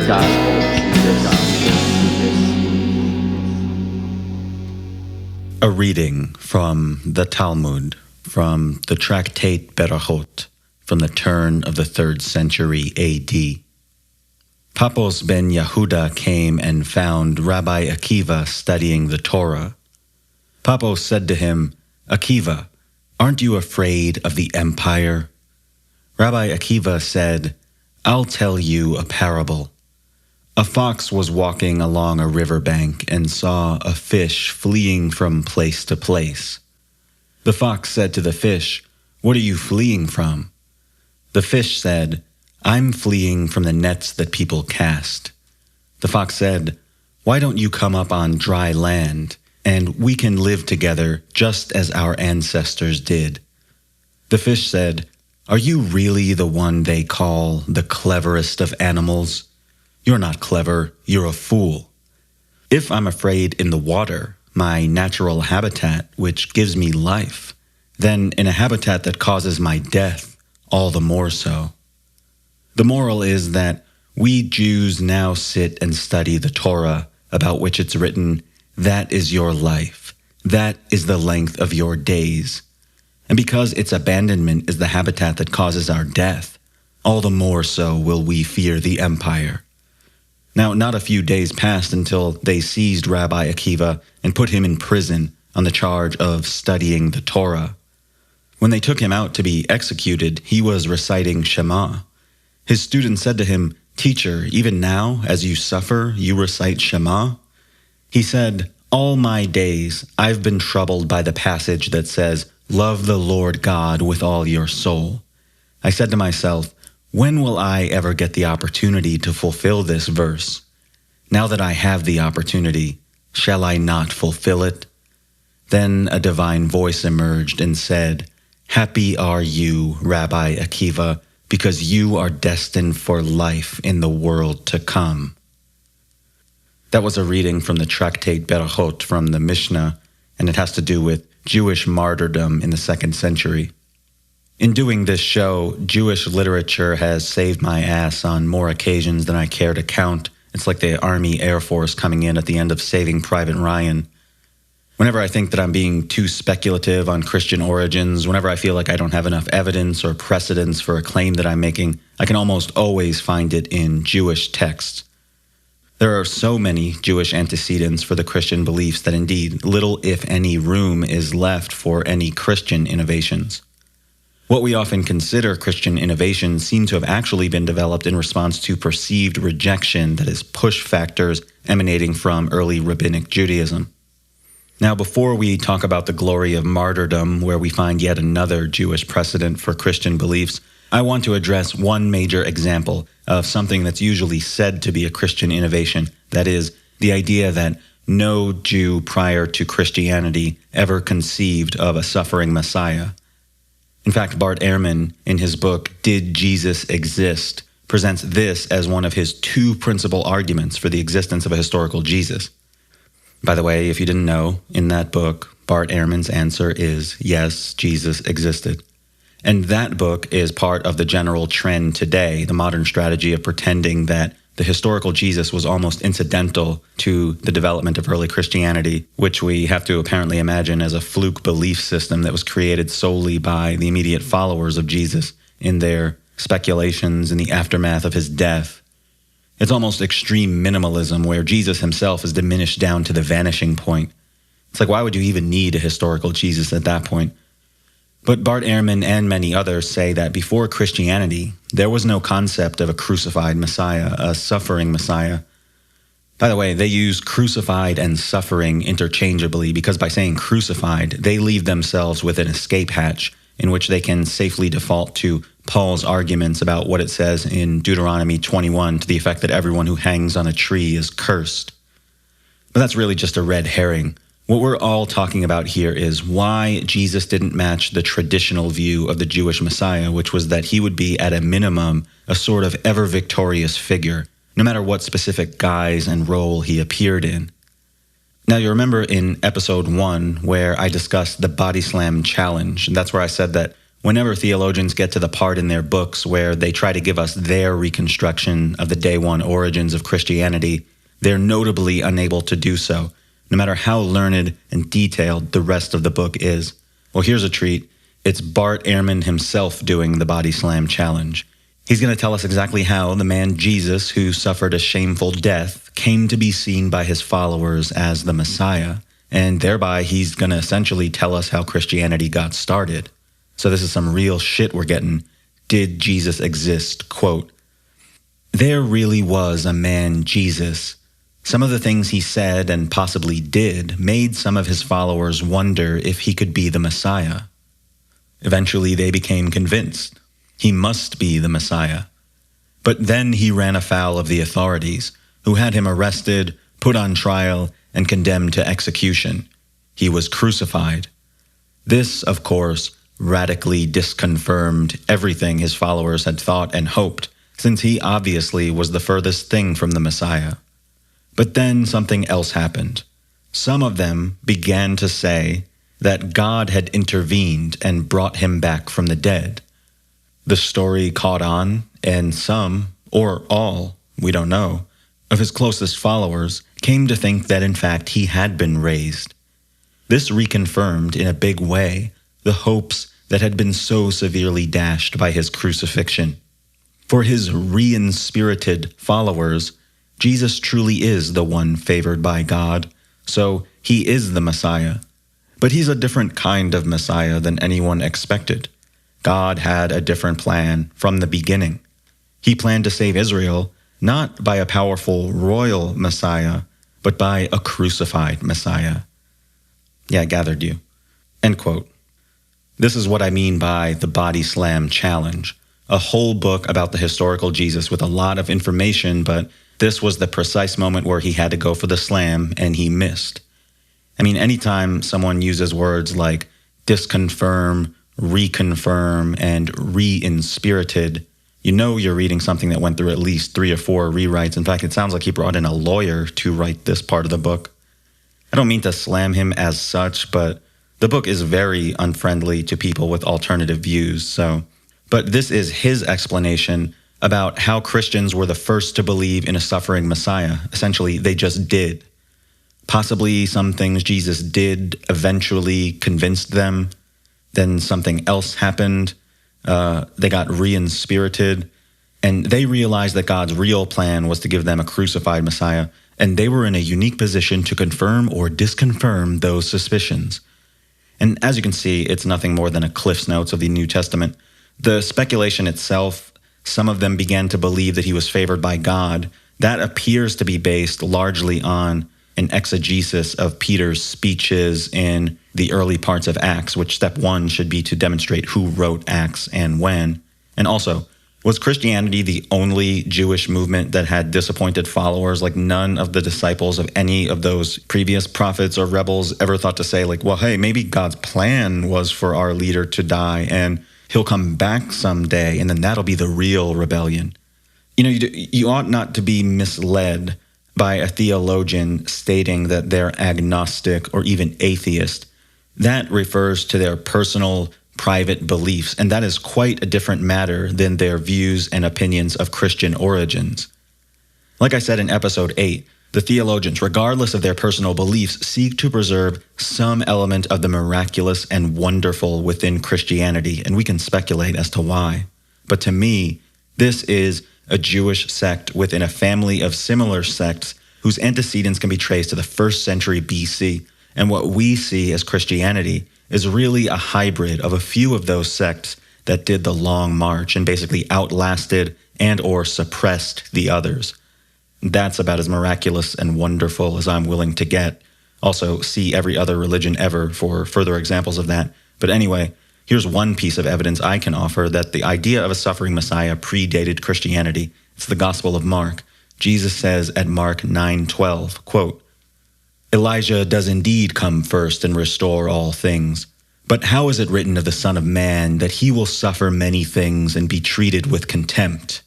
A reading from the Talmud, from the tractate Berachot, from the turn of the 3rd century A.D. Papos ben Yehuda came and found Rabbi Akiva studying the Torah. Papos said to him, "Akiva, aren't you afraid of the empire?" Rabbi Akiva said, "I'll tell you a parable. A fox was walking along a riverbank and saw a fish fleeing from place to place. The fox said to the fish, 'What are you fleeing from?' The fish said, 'I'm fleeing from the nets that people cast.' The fox said, 'Why don't you come up on dry land, and we can live together just as our ancestors did?' The fish said, 'Are you really the one they call the cleverest of animals? You're not clever, you're a fool. If I'm afraid in the water, my natural habitat, which gives me life, then in a habitat that causes my death, all the more so.' The moral is that we Jews now sit and study the Torah, about which it's written, 'That is your life, that is the length of your days.' And because its abandonment is the habitat that causes our death, all the more so will we fear the empire." Now, not a few days passed until they seized Rabbi Akiva and put him in prison on the charge of studying the Torah. When they took him out to be executed, he was reciting Shema. His students said to him, "Teacher, even now, as you suffer, you recite Shema?" He said, "All my days I've been troubled by the passage that says, 'Love the Lord God with all your soul.' I said to myself, when will I ever get the opportunity to fulfill this verse? Now that I have the opportunity, shall I not fulfill it?" Then a divine voice emerged and said, "Happy are you, Rabbi Akiva, because you are destined for life in the world to come." That was a reading from the tractate Berachot from the Mishnah, and it has to do with Jewish martyrdom in the 2nd century. In doing this show, Jewish literature has saved my ass on more occasions than I care to count. It's like the Army Air Force coming in at the end of Saving Private Ryan. Whenever I think that I'm being too speculative on Christian origins, whenever I feel like I don't have enough evidence or precedence for a claim that I'm making, I can almost always find it in Jewish texts. There are so many Jewish antecedents for the Christian beliefs that indeed little, if any, room is left for any Christian innovations. What we often consider Christian innovations seem to have actually been developed in response to perceived rejection, that is, push factors emanating from early rabbinic Judaism. Now, before we talk about the glory of martyrdom, where we find yet another Jewish precedent for Christian beliefs, I want to address one major example of something that's usually said to be a Christian innovation, that is, the idea that no Jew prior to Christianity ever conceived of a suffering Messiah. In fact, Bart Ehrman, in his book, Did Jesus Exist?, presents this as one of his 2 principal arguments for the existence of a historical Jesus. By the way, if you didn't know, in that book, Bart Ehrman's answer is yes, Jesus existed. And that book is part of the general trend today, the modern strategy of pretending that the historical Jesus was almost incidental to the development of early Christianity, which we have to apparently imagine as a fluke belief system that was created solely by the immediate followers of Jesus in their speculations in the aftermath of his death. It's almost extreme minimalism where Jesus himself is diminished down to the vanishing point. It's like, why would you even need a historical Jesus at that point? But Bart Ehrman and many others say that before Christianity, there was no concept of a crucified Messiah, a suffering Messiah. By the way, they use crucified and suffering interchangeably because by saying crucified, they leave themselves with an escape hatch in which they can safely default to Paul's arguments about what it says in Deuteronomy 21 to the effect that everyone who hangs on a tree is cursed. But that's really just a red herring. What we're all talking about here is why Jesus didn't match the traditional view of the Jewish Messiah, which was that he would be, at a minimum, a sort of ever-victorious figure, no matter what specific guise and role he appeared in. Now, you remember in episode 1 where I discussed the body slam challenge, and that's where I said that Whenever theologians get to the part in their books where they try to give us their reconstruction of the day one origins of Christianity, they're notably unable to do so, no matter how learned and detailed the rest of the book is. Well, here's a treat. It's Bart Ehrman himself doing the Body Slam Challenge. He's going to tell us exactly how the man Jesus, who suffered a shameful death, came to be seen by his followers as the Messiah, and thereby he's going to essentially tell us how Christianity got started. So this is some real shit we're getting. Did Jesus exist? Quote, "There really was a man Jesus. Some of the things he said and possibly did made some of his followers wonder if he could be the Messiah. Eventually they became convinced. He must be the Messiah. But then he ran afoul of the authorities, who had him arrested, put on trial, and condemned to execution. He was crucified. This, of course, radically disconfirmed everything his followers had thought and hoped, since he obviously was the furthest thing from the Messiah. But then something else happened. Some of them began to say that God had intervened and brought him back from the dead. The story caught on, and some, or all, we don't know, of his closest followers came to think that in fact he had been raised. This reconfirmed in a big way the hopes that had been so severely dashed by his crucifixion. For his re-inspirited followers, Jesus truly is the one favored by God, so he is the Messiah. But he's a different kind of Messiah than anyone expected. God had a different plan from the beginning. He planned to save Israel not by a powerful royal Messiah, but by a crucified Messiah. Yeah, I gathered you. End quote. This is what I mean by the Body Slam Challenge, a whole book about the historical Jesus with a lot of information, but this was the precise moment where he had to go for the slam and he missed. I mean, anytime someone uses words like disconfirm, reconfirm, and re-inspirited, you know you're reading something that went through at least 3 or 4 rewrites. In fact, it sounds like he brought in a lawyer to write this part of the book. I don't mean to slam him as such, but the book is very unfriendly to people with alternative views. But this is his explanation about how Christians were the first to believe in a suffering Messiah. Essentially, they just did. Possibly some things Jesus did eventually convinced them. Then something else happened. They got re-inspirited. And they realized that God's real plan was to give them a crucified Messiah. And they were in a unique position to confirm or disconfirm those suspicions. And as you can see, it's nothing more than a Cliff's Notes of the New Testament. The speculation itself, some of them began to believe that he was favored by God. That appears to be based largely on an exegesis of Peter's speeches in the early parts of Acts, which step 1 should be to demonstrate who wrote Acts and when. And also, was Christianity the only Jewish movement that had disappointed followers? Like none of the disciples of any of those previous prophets or rebels ever thought to say like, well, hey, maybe God's plan was for our leader to die and he'll come back someday and then that'll be the real rebellion. You know, you ought not to be misled by a theologian stating that they're agnostic or even atheist. That refers to their personal, private beliefs, and that is quite a different matter than their views and opinions of Christian origins. Like I said in episode 8, the theologians, regardless of their personal beliefs, seek to preserve some element of the miraculous and wonderful within Christianity, and we can speculate as to why. But to me, this is a Jewish sect within a family of similar sects whose antecedents can be traced to the 1st century BC, and what we see as Christianity is really a hybrid of a few of those sects that did the long march and basically outlasted and or suppressed the others. That's about as miraculous and wonderful as I'm willing to get. Also, see every other religion ever for further examples of that. But anyway, here's one piece of evidence I can offer that the idea of a suffering Messiah predated Christianity. It's the Gospel of Mark. Jesus says at Mark 9:12, quote, "Elijah does indeed come first and restore all things. But how is it written of the Son of Man that he will suffer many things and be treated with contempt?"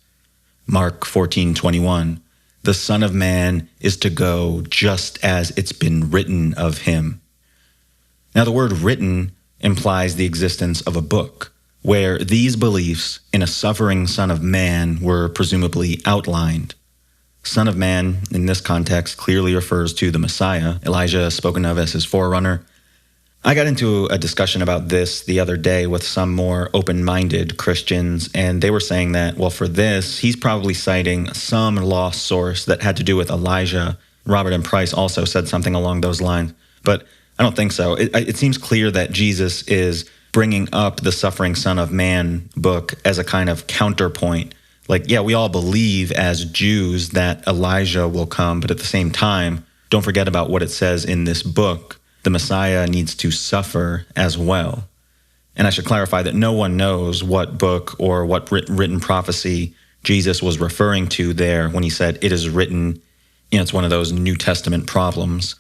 Mark 14:21, "The Son of Man is to go just as it's been written of him." Now the word written implies the existence of a book, where these beliefs in a suffering Son of Man were presumably outlined. Son of Man, in this context, clearly refers to the Messiah. Elijah is spoken of as his forerunner. I got into a discussion about this the other day with some more open-minded Christians, and they were saying that, well, for this, he's probably citing some lost source that had to do with Elijah. Robert M. Price also said something along those lines, but I don't think so. It seems clear that Jesus is bringing up the Suffering Son of Man book as a kind of counterpoint. Like, yeah, we all believe as Jews that Elijah will come, but at the same time, don't forget about what it says in this book. The Messiah needs to suffer as well. And I should clarify that no one knows what book or what written prophecy Jesus was referring to there when he said, it is written. It's one of those New Testament problems.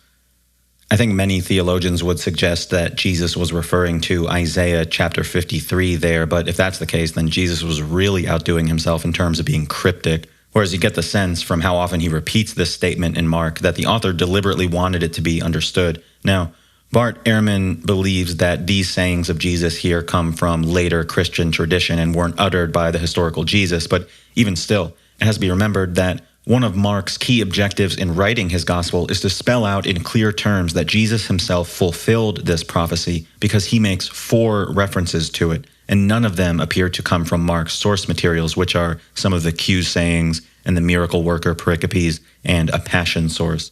I think many theologians would suggest that Jesus was referring to Isaiah chapter 53 there, but if that's the case, then Jesus was really outdoing himself in terms of being cryptic, whereas you get the sense from how often he repeats this statement in Mark that the author deliberately wanted it to be understood. Now, Bart Ehrman believes that these sayings of Jesus here come from later Christian tradition and weren't uttered by the historical Jesus, but even still, it has to be remembered that one of Mark's key objectives in writing his gospel is to spell out in clear terms that Jesus himself fulfilled this prophecy because he makes 4 references to it, and none of them appear to come from Mark's source materials, which are some of the Q sayings and the miracle worker pericopes and a passion source.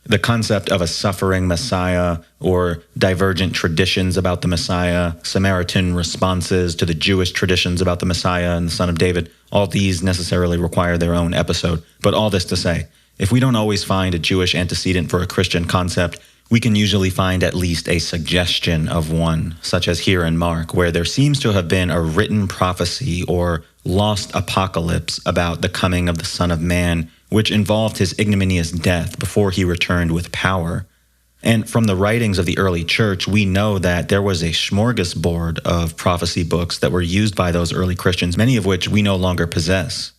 The concept of a suffering Messiah or divergent traditions about the Messiah, Samaritan responses to the Jewish traditions about the Messiah and the Son of David, all these necessarily require their own episode. But all this to say, if we don't always find a Jewish antecedent for a Christian concept, we can usually find at least a suggestion of one, such as here in Mark, where there seems to have been a written prophecy or lost apocalypse about the coming of the Son of Man, which involved his ignominious death before he returned with power. And from the writings of the early church, we know that there was a smorgasbord of prophecy books that were used by those early Christians, many of which we no longer possess.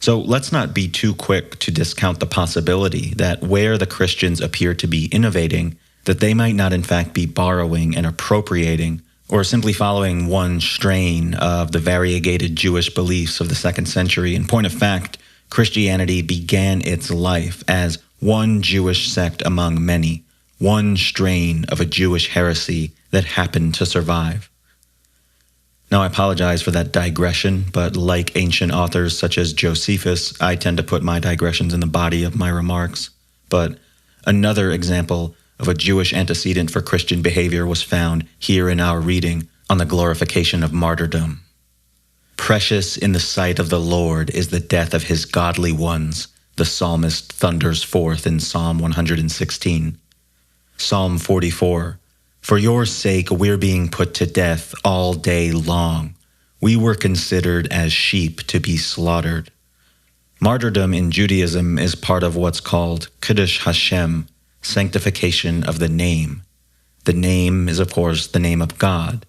So let's not be too quick to discount the possibility that where the Christians appear to be innovating, that they might not in fact be borrowing and appropriating, or simply following one strain of the variegated Jewish beliefs of the 2nd century. In point of fact, Christianity began its life as one Jewish sect among many, one strain of a Jewish heresy that happened to survive. Now, I apologize for that digression, but like ancient authors such as Josephus, I tend to put my digressions in the body of my remarks. But another example of a Jewish antecedent for Christian behavior was found here in our reading on the glorification of martyrdom. Precious in the sight of the Lord is the death of his godly ones, the psalmist thunders forth in Psalm 116. Psalm 44, for your sake we're being put to death all day long. We were considered as sheep to be slaughtered. Martyrdom in Judaism is part of what's called Kiddush Hashem, sanctification of the name. The name is, of course, the name of God.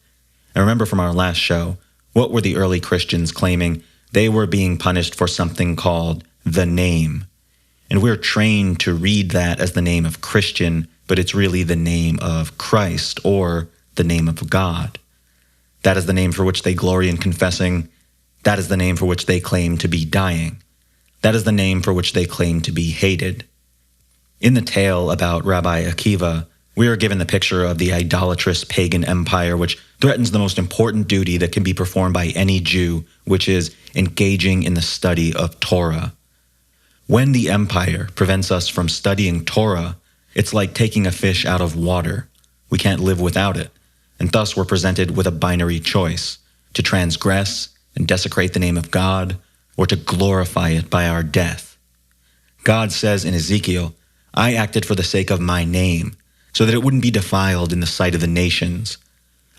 And remember from our last show, what were the early Christians claiming? They were being punished for something called the name. And we're trained to read that as the name of Christian, but it's really the name of Christ or the name of God. That is the name for which they glory in confessing. That is the name for which they claim to be dying. That is the name for which they claim to be hated. In the tale about Rabbi Akiva, we are given the picture of the idolatrous pagan empire which threatens the most important duty that can be performed by any Jew, which is engaging in the study of Torah. When the empire prevents us from studying Torah, it's like taking a fish out of water. We can't live without it, and thus we're presented with a binary choice, to transgress and desecrate the name of God, or to glorify it by our death. God says in Ezekiel, I acted for the sake of my name, so that it wouldn't be defiled in the sight of the nations.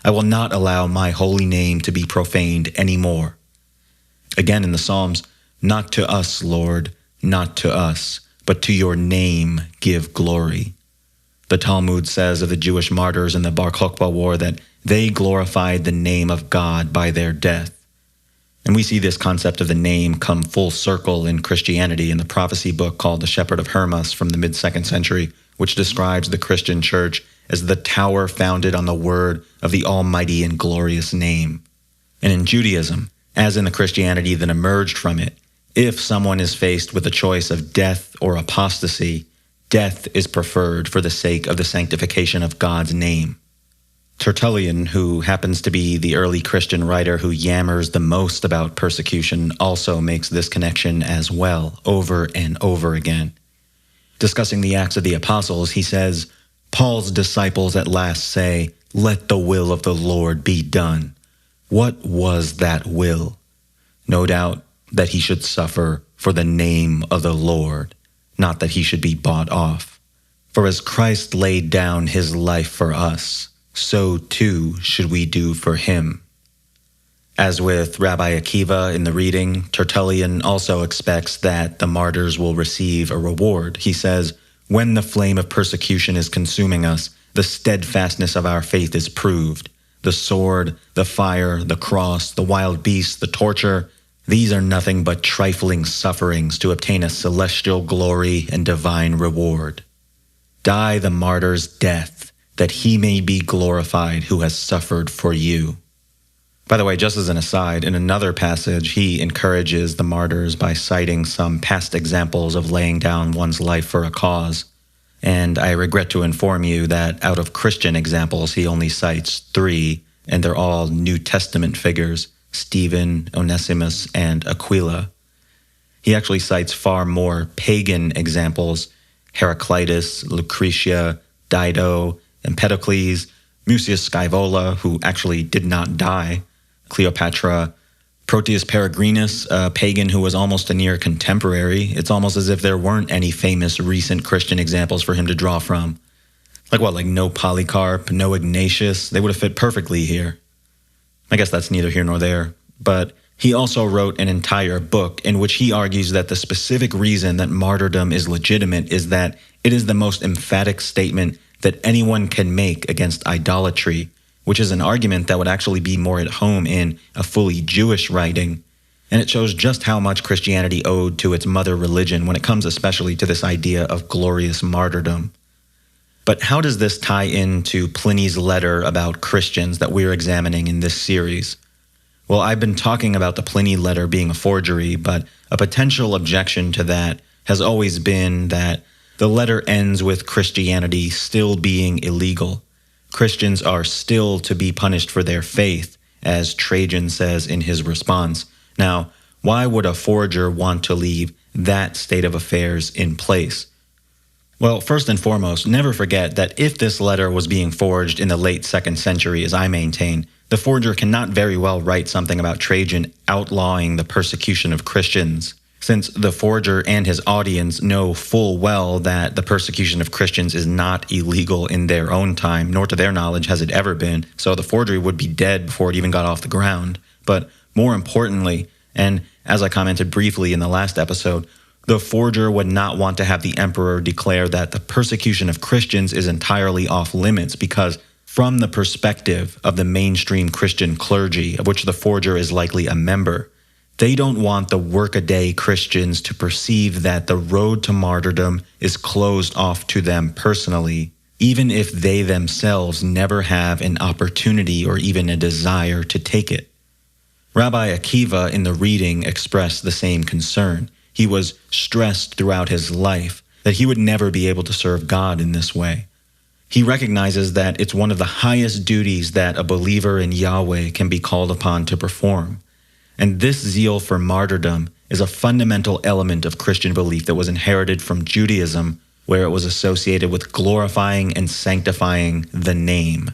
I will not allow my holy name to be profaned anymore. Again in the Psalms, not to us, Lord, not to us, but to your name give glory. The Talmud says of the Jewish martyrs in the Bar Kokhba War that they glorified the name of God by their death. And we see this concept of the name come full circle in Christianity in the prophecy book called The Shepherd of Hermas from the mid-2nd century, which describes the Christian church as the tower founded on the word of the almighty and glorious name. And in Judaism, as in the Christianity that emerged from it, if someone is faced with a choice of death or apostasy, death is preferred for the sake of the sanctification of God's name. Tertullian, who happens to be the early Christian writer who yammers the most about persecution, also makes this connection as well, over and over again. Discussing the Acts of the Apostles, he says, "Paul's disciples at last say, 'Let the will of the Lord be done.' What was that will? No doubt that he should suffer for the name of the Lord, not that he should be bought off. For as Christ laid down his life for us, so too should we do for him." As with Rabbi Akiva in the reading, Tertullian also expects that the martyrs will receive a reward. He says, "When the flame of persecution is consuming us, the steadfastness of our faith is proved. The sword, the fire, the cross, the wild beasts, the torture, these are nothing but trifling sufferings to obtain a celestial glory and divine reward. Die the martyr's death, that he may be glorified who has suffered for you." By the way, just as an aside, in another passage, he encourages the martyrs by citing some past examples of laying down one's life for a cause. And I regret to inform you that out of Christian examples, he only cites 3, and they're all New Testament figures: Stephen, Onesimus, and Aquila. He actually cites far more pagan examples: Heraclitus, Lucretia, Dido, Empedocles, Mucius Scaevola, who actually did not die, Cleopatra, Proteus Peregrinus, a pagan who was almost a near contemporary. It's almost as if there weren't any famous recent Christian examples for him to draw from. Like no Polycarp, no Ignatius. They would have fit perfectly here. I guess that's neither here nor there. But he also wrote an entire book in which he argues that the specific reason that martyrdom is legitimate is that it is the most emphatic statement that anyone can make against idolatry, which is an argument that would actually be more at home in a fully Jewish writing. And it shows just how much Christianity owed to its mother religion when it comes especially to this idea of glorious martyrdom. But how does this tie into Pliny's letter about Christians that we're examining in this series? Well, I've been talking about the Pliny letter being a forgery, but a potential objection to that has always been that the letter ends with Christianity still being illegal. Christians are still to be punished for their faith, as Trajan says in his response. Now, why would a forger want to leave that state of affairs in place? Well, first and foremost, never forget that if this letter was being forged in the late 2nd century, as I maintain, the forger cannot very well write something about Trajan outlawing the persecution of Christians, since the forger and his audience know full well that the persecution of Christians is not illegal in their own time, nor to their knowledge has it ever been, so the forgery would be dead before it even got off the ground. But more importantly, and as I commented briefly in the last episode, the forger would not want to have the emperor declare that the persecution of Christians is entirely off limits, because from the perspective of the mainstream Christian clergy, of which the forger is likely a member, they don't want the workaday Christians to perceive that the road to martyrdom is closed off to them personally, even if they themselves never have an opportunity or even a desire to take it. Rabbi Akiva in the reading expressed the same concern. He was stressed throughout his life that he would never be able to serve God in this way. He recognizes that it's one of the highest duties that a believer in Yahweh can be called upon to perform. And this zeal for martyrdom is a fundamental element of Christian belief that was inherited from Judaism, where it was associated with glorifying and sanctifying the name.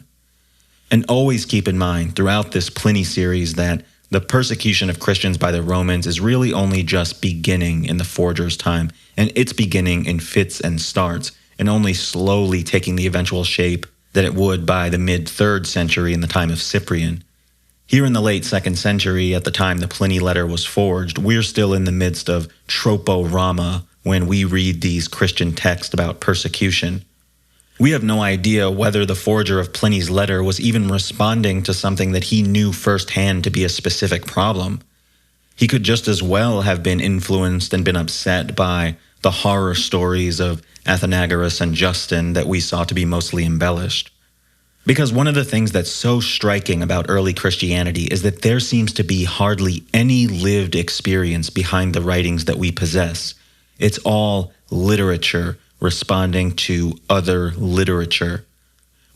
And always keep in mind throughout this Pliny series that the persecution of Christians by the Romans is really only just beginning in the forger's time, and it's beginning in fits and starts, and only slowly taking the eventual shape that it would by the mid-3rd century in the time of Cyprian. Here in the late 2nd century, at the time the Pliny letter was forged, we're still in the midst of troporama when we read these Christian texts about persecution. We have no idea whether the forger of Pliny's letter was even responding to something that he knew firsthand to be a specific problem. He could just as well have been influenced and been upset by the horror stories of Athenagoras and Justin that we saw to be mostly embellished. Because one of the things that's so striking about early Christianity is that there seems to be hardly any lived experience behind the writings that we possess. It's all literature responding to other literature.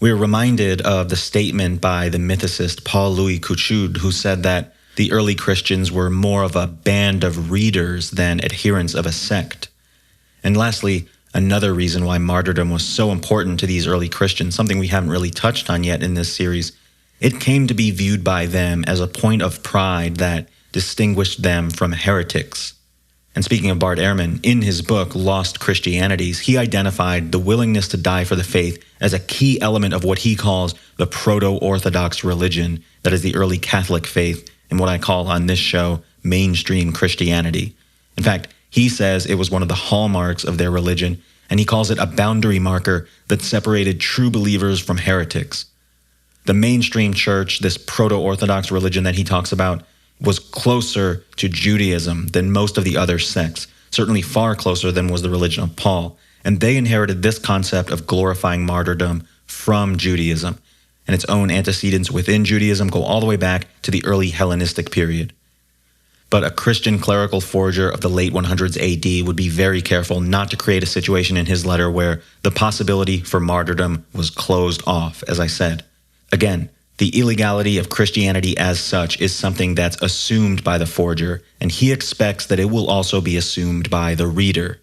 We're reminded of the statement by the mythicist Paul-Louis Couchoud, who said that the early Christians were more of a band of readers than adherents of a sect. And lastly, another reason why martyrdom was so important to these early Christians, something we haven't really touched on yet in this series, it came to be viewed by them as a point of pride that distinguished them from heretics. And speaking of Bart Ehrman, in his book, Lost Christianities, he identified the willingness to die for the faith as a key element of what he calls the proto-Orthodox religion, that is the early Catholic faith, and what I call on this show, mainstream Christianity. In fact, he says it was one of the hallmarks of their religion, and he calls it a boundary marker that separated true believers from heretics. The mainstream church, this proto-Orthodox religion that he talks about, was closer to Judaism than most of the other sects, certainly far closer than was the religion of Paul. And they inherited this concept of glorifying martyrdom from Judaism. And its own antecedents within Judaism go all the way back to the early Hellenistic period. But a Christian clerical forger of the late 100s AD would be very careful not to create a situation in his letter where the possibility for martyrdom was closed off, as I said. Again, the illegality of Christianity as such is something that's assumed by the forger, and he expects that it will also be assumed by the reader.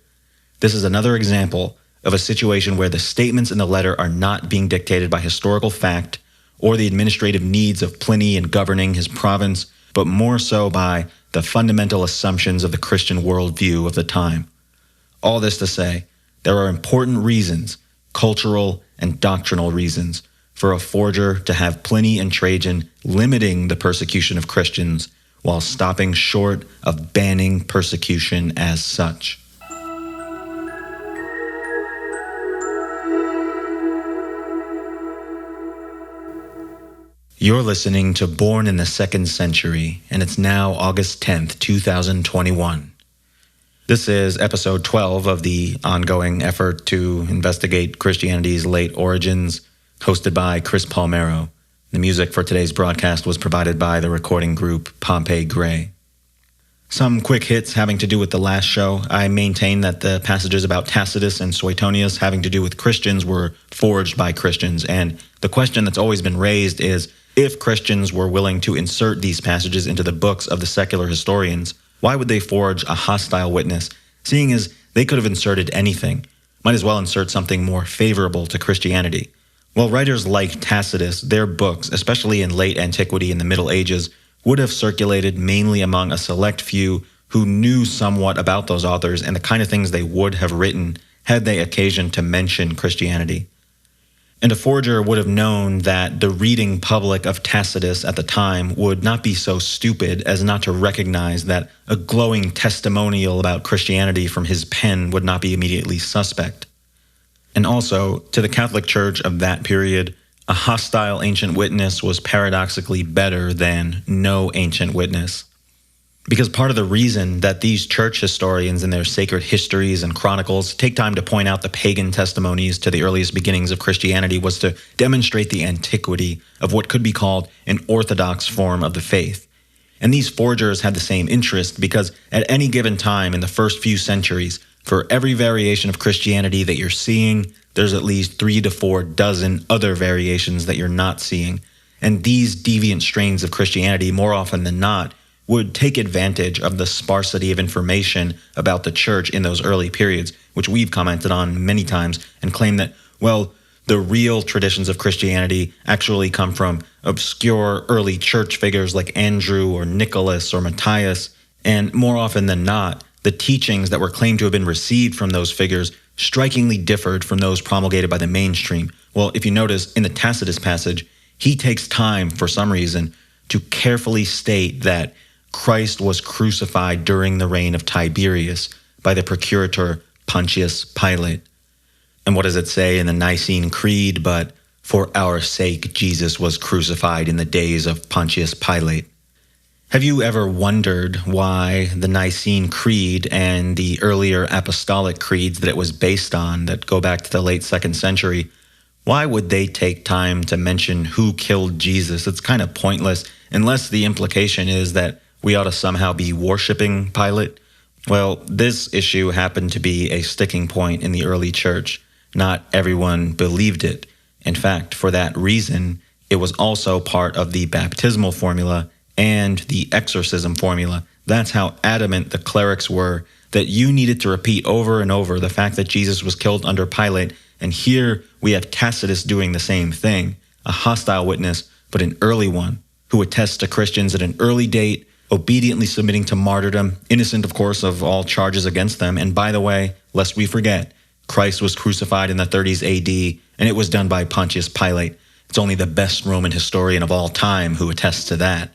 This is another example of a situation where the statements in the letter are not being dictated by historical fact or the administrative needs of Pliny in governing his province, but more so by the fundamental assumptions of the Christian worldview of the time. All this to say, there are important reasons, cultural and doctrinal reasons, for a forger to have Pliny and Trajan limiting the persecution of Christians while stopping short of banning persecution as such. You're listening to Born in the Second Century, and it's now August 10th, 2021. This is episode 12 of the ongoing effort to investigate Christianity's late origins, hosted by Chris Palmero. The music for today's broadcast was provided by the recording group Pompey Gray. Some quick hits having to do with the last show. I maintain that the passages about Tacitus and Suetonius having to do with Christians were forged by Christians, and the question that's always been raised is, if Christians were willing to insert these passages into the books of the secular historians, why would they forge a hostile witness, seeing as they could have inserted anything? Might as well insert something more favorable to Christianity. Well, writers like Tacitus, their books, especially in late antiquity and the Middle Ages, would have circulated mainly among a select few who knew somewhat about those authors and the kind of things they would have written had they occasion to mention Christianity. And a forger would have known that the reading public of Tacitus at the time would not be so stupid as not to recognize that a glowing testimonial about Christianity from his pen would not be immediately suspect. And also, to the Catholic Church of that period, a hostile ancient witness was paradoxically better than no ancient witness. Because part of the reason that these church historians in their sacred histories and chronicles take time to point out the pagan testimonies to the earliest beginnings of Christianity was to demonstrate the antiquity of what could be called an orthodox form of the faith. And these forgers had the same interest because at any given time in the first few centuries, for every variation of Christianity that you're seeing, there's at least 3 to 4 dozen other variations that you're not seeing. And these deviant strains of Christianity, more often than not, would take advantage of the sparsity of information about the church in those early periods, which we've commented on many times, and claim that, well, the real traditions of Christianity actually come from obscure early church figures like Andrew or Nicholas or Matthias, and more often than not, the teachings that were claimed to have been received from those figures strikingly differed from those promulgated by the mainstream. Well, if you notice, in the Tacitus passage, he takes time, for some reason, to carefully state that Christ was crucified during the reign of Tiberius by the procurator Pontius Pilate. And what does it say in the Nicene Creed? But for our sake, Jesus was crucified in the days of Pontius Pilate. Have you ever wondered why the Nicene Creed and the earlier apostolic creeds that it was based on, that go back to the late 2nd century, Why would they take time to mention who killed Jesus? It's kind of pointless, unless the implication is that we ought to somehow be worshiping Pilate. Well, this issue happened to be a sticking point in the early church. Not everyone believed it. In fact, for that reason, it was also part of the baptismal formula and the exorcism formula. That's how adamant the clerics were that you needed to repeat over and over the fact that Jesus was killed under Pilate. And here we have Tacitus doing the same thing, a hostile witness, but an early one, who attests to Christians at an early date, obediently submitting to martyrdom, innocent, of course, of all charges against them. And by the way, lest we forget, Christ was crucified in the 30s AD, and it was done by Pontius Pilate. It's only the best Roman historian of all time who attests to that.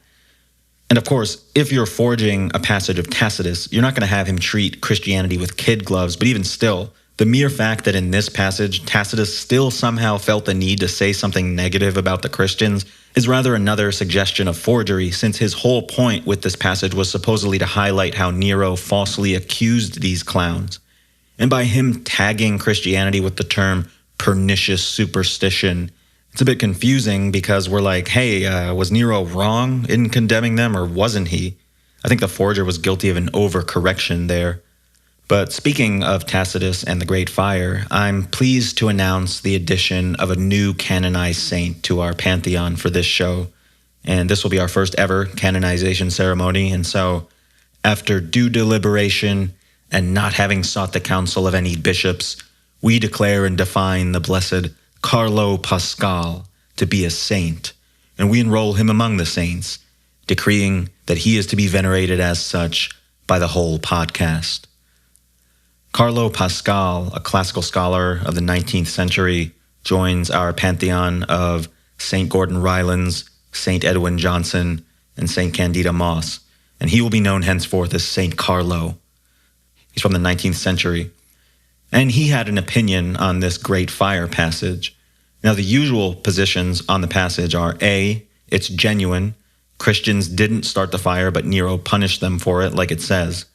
And of course, if you're forging a passage of Tacitus, you're not going to have him treat Christianity with kid gloves, but even still, the mere fact that in this passage, Tacitus still somehow felt the need to say something negative about the Christians is rather another suggestion of forgery, since his whole point with this passage was supposedly to highlight how Nero falsely accused these clowns. And by him tagging Christianity with the term pernicious superstition, it's a bit confusing because we're like, hey, was Nero wrong in condemning them, or wasn't he? I think the forger was guilty of an overcorrection there. But speaking of Tacitus and the Great Fire, I'm pleased to announce the addition of a new canonized saint to our pantheon for this show. And this will be our first ever canonization ceremony. And so, after due deliberation and not having sought the counsel of any bishops, we declare and define the blessed Carlo Pascal to be a saint, and we enroll him among the saints, decreeing that he is to be venerated as such by the whole podcast. Carlo Pascal, a classical scholar of the 19th century, joins our pantheon of St. Gordon Rylance, St. Edwin Johnson, and St. Candida Moss, and he will be known henceforth as St. Carlo. He's from the 19th century. And he had an opinion on this Great Fire passage. Now, the usual positions on the passage are A, it's genuine. Christians didn't start the fire, but Nero punished them for it, like it says.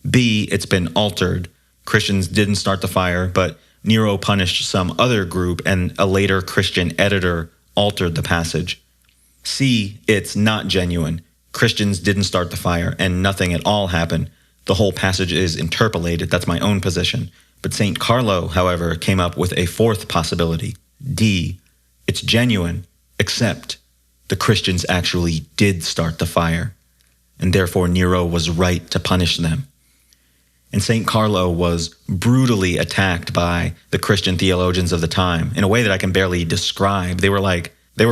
B, it's been altered. Christians didn't start the fire, but Nero punished some other group, and a later Christian editor altered the passage. C, it's not genuine. Christians didn't start the fire, and nothing at all happened. The whole passage is interpolated. That's my own position. But St. Carlo, however, came up with a fourth possibility. D, it's genuine, except the Christians actually did start the fire, and therefore Nero was right to punish them. And St. Carlo was brutally attacked by the Christian theologians of the time in a way that I can barely describe. They were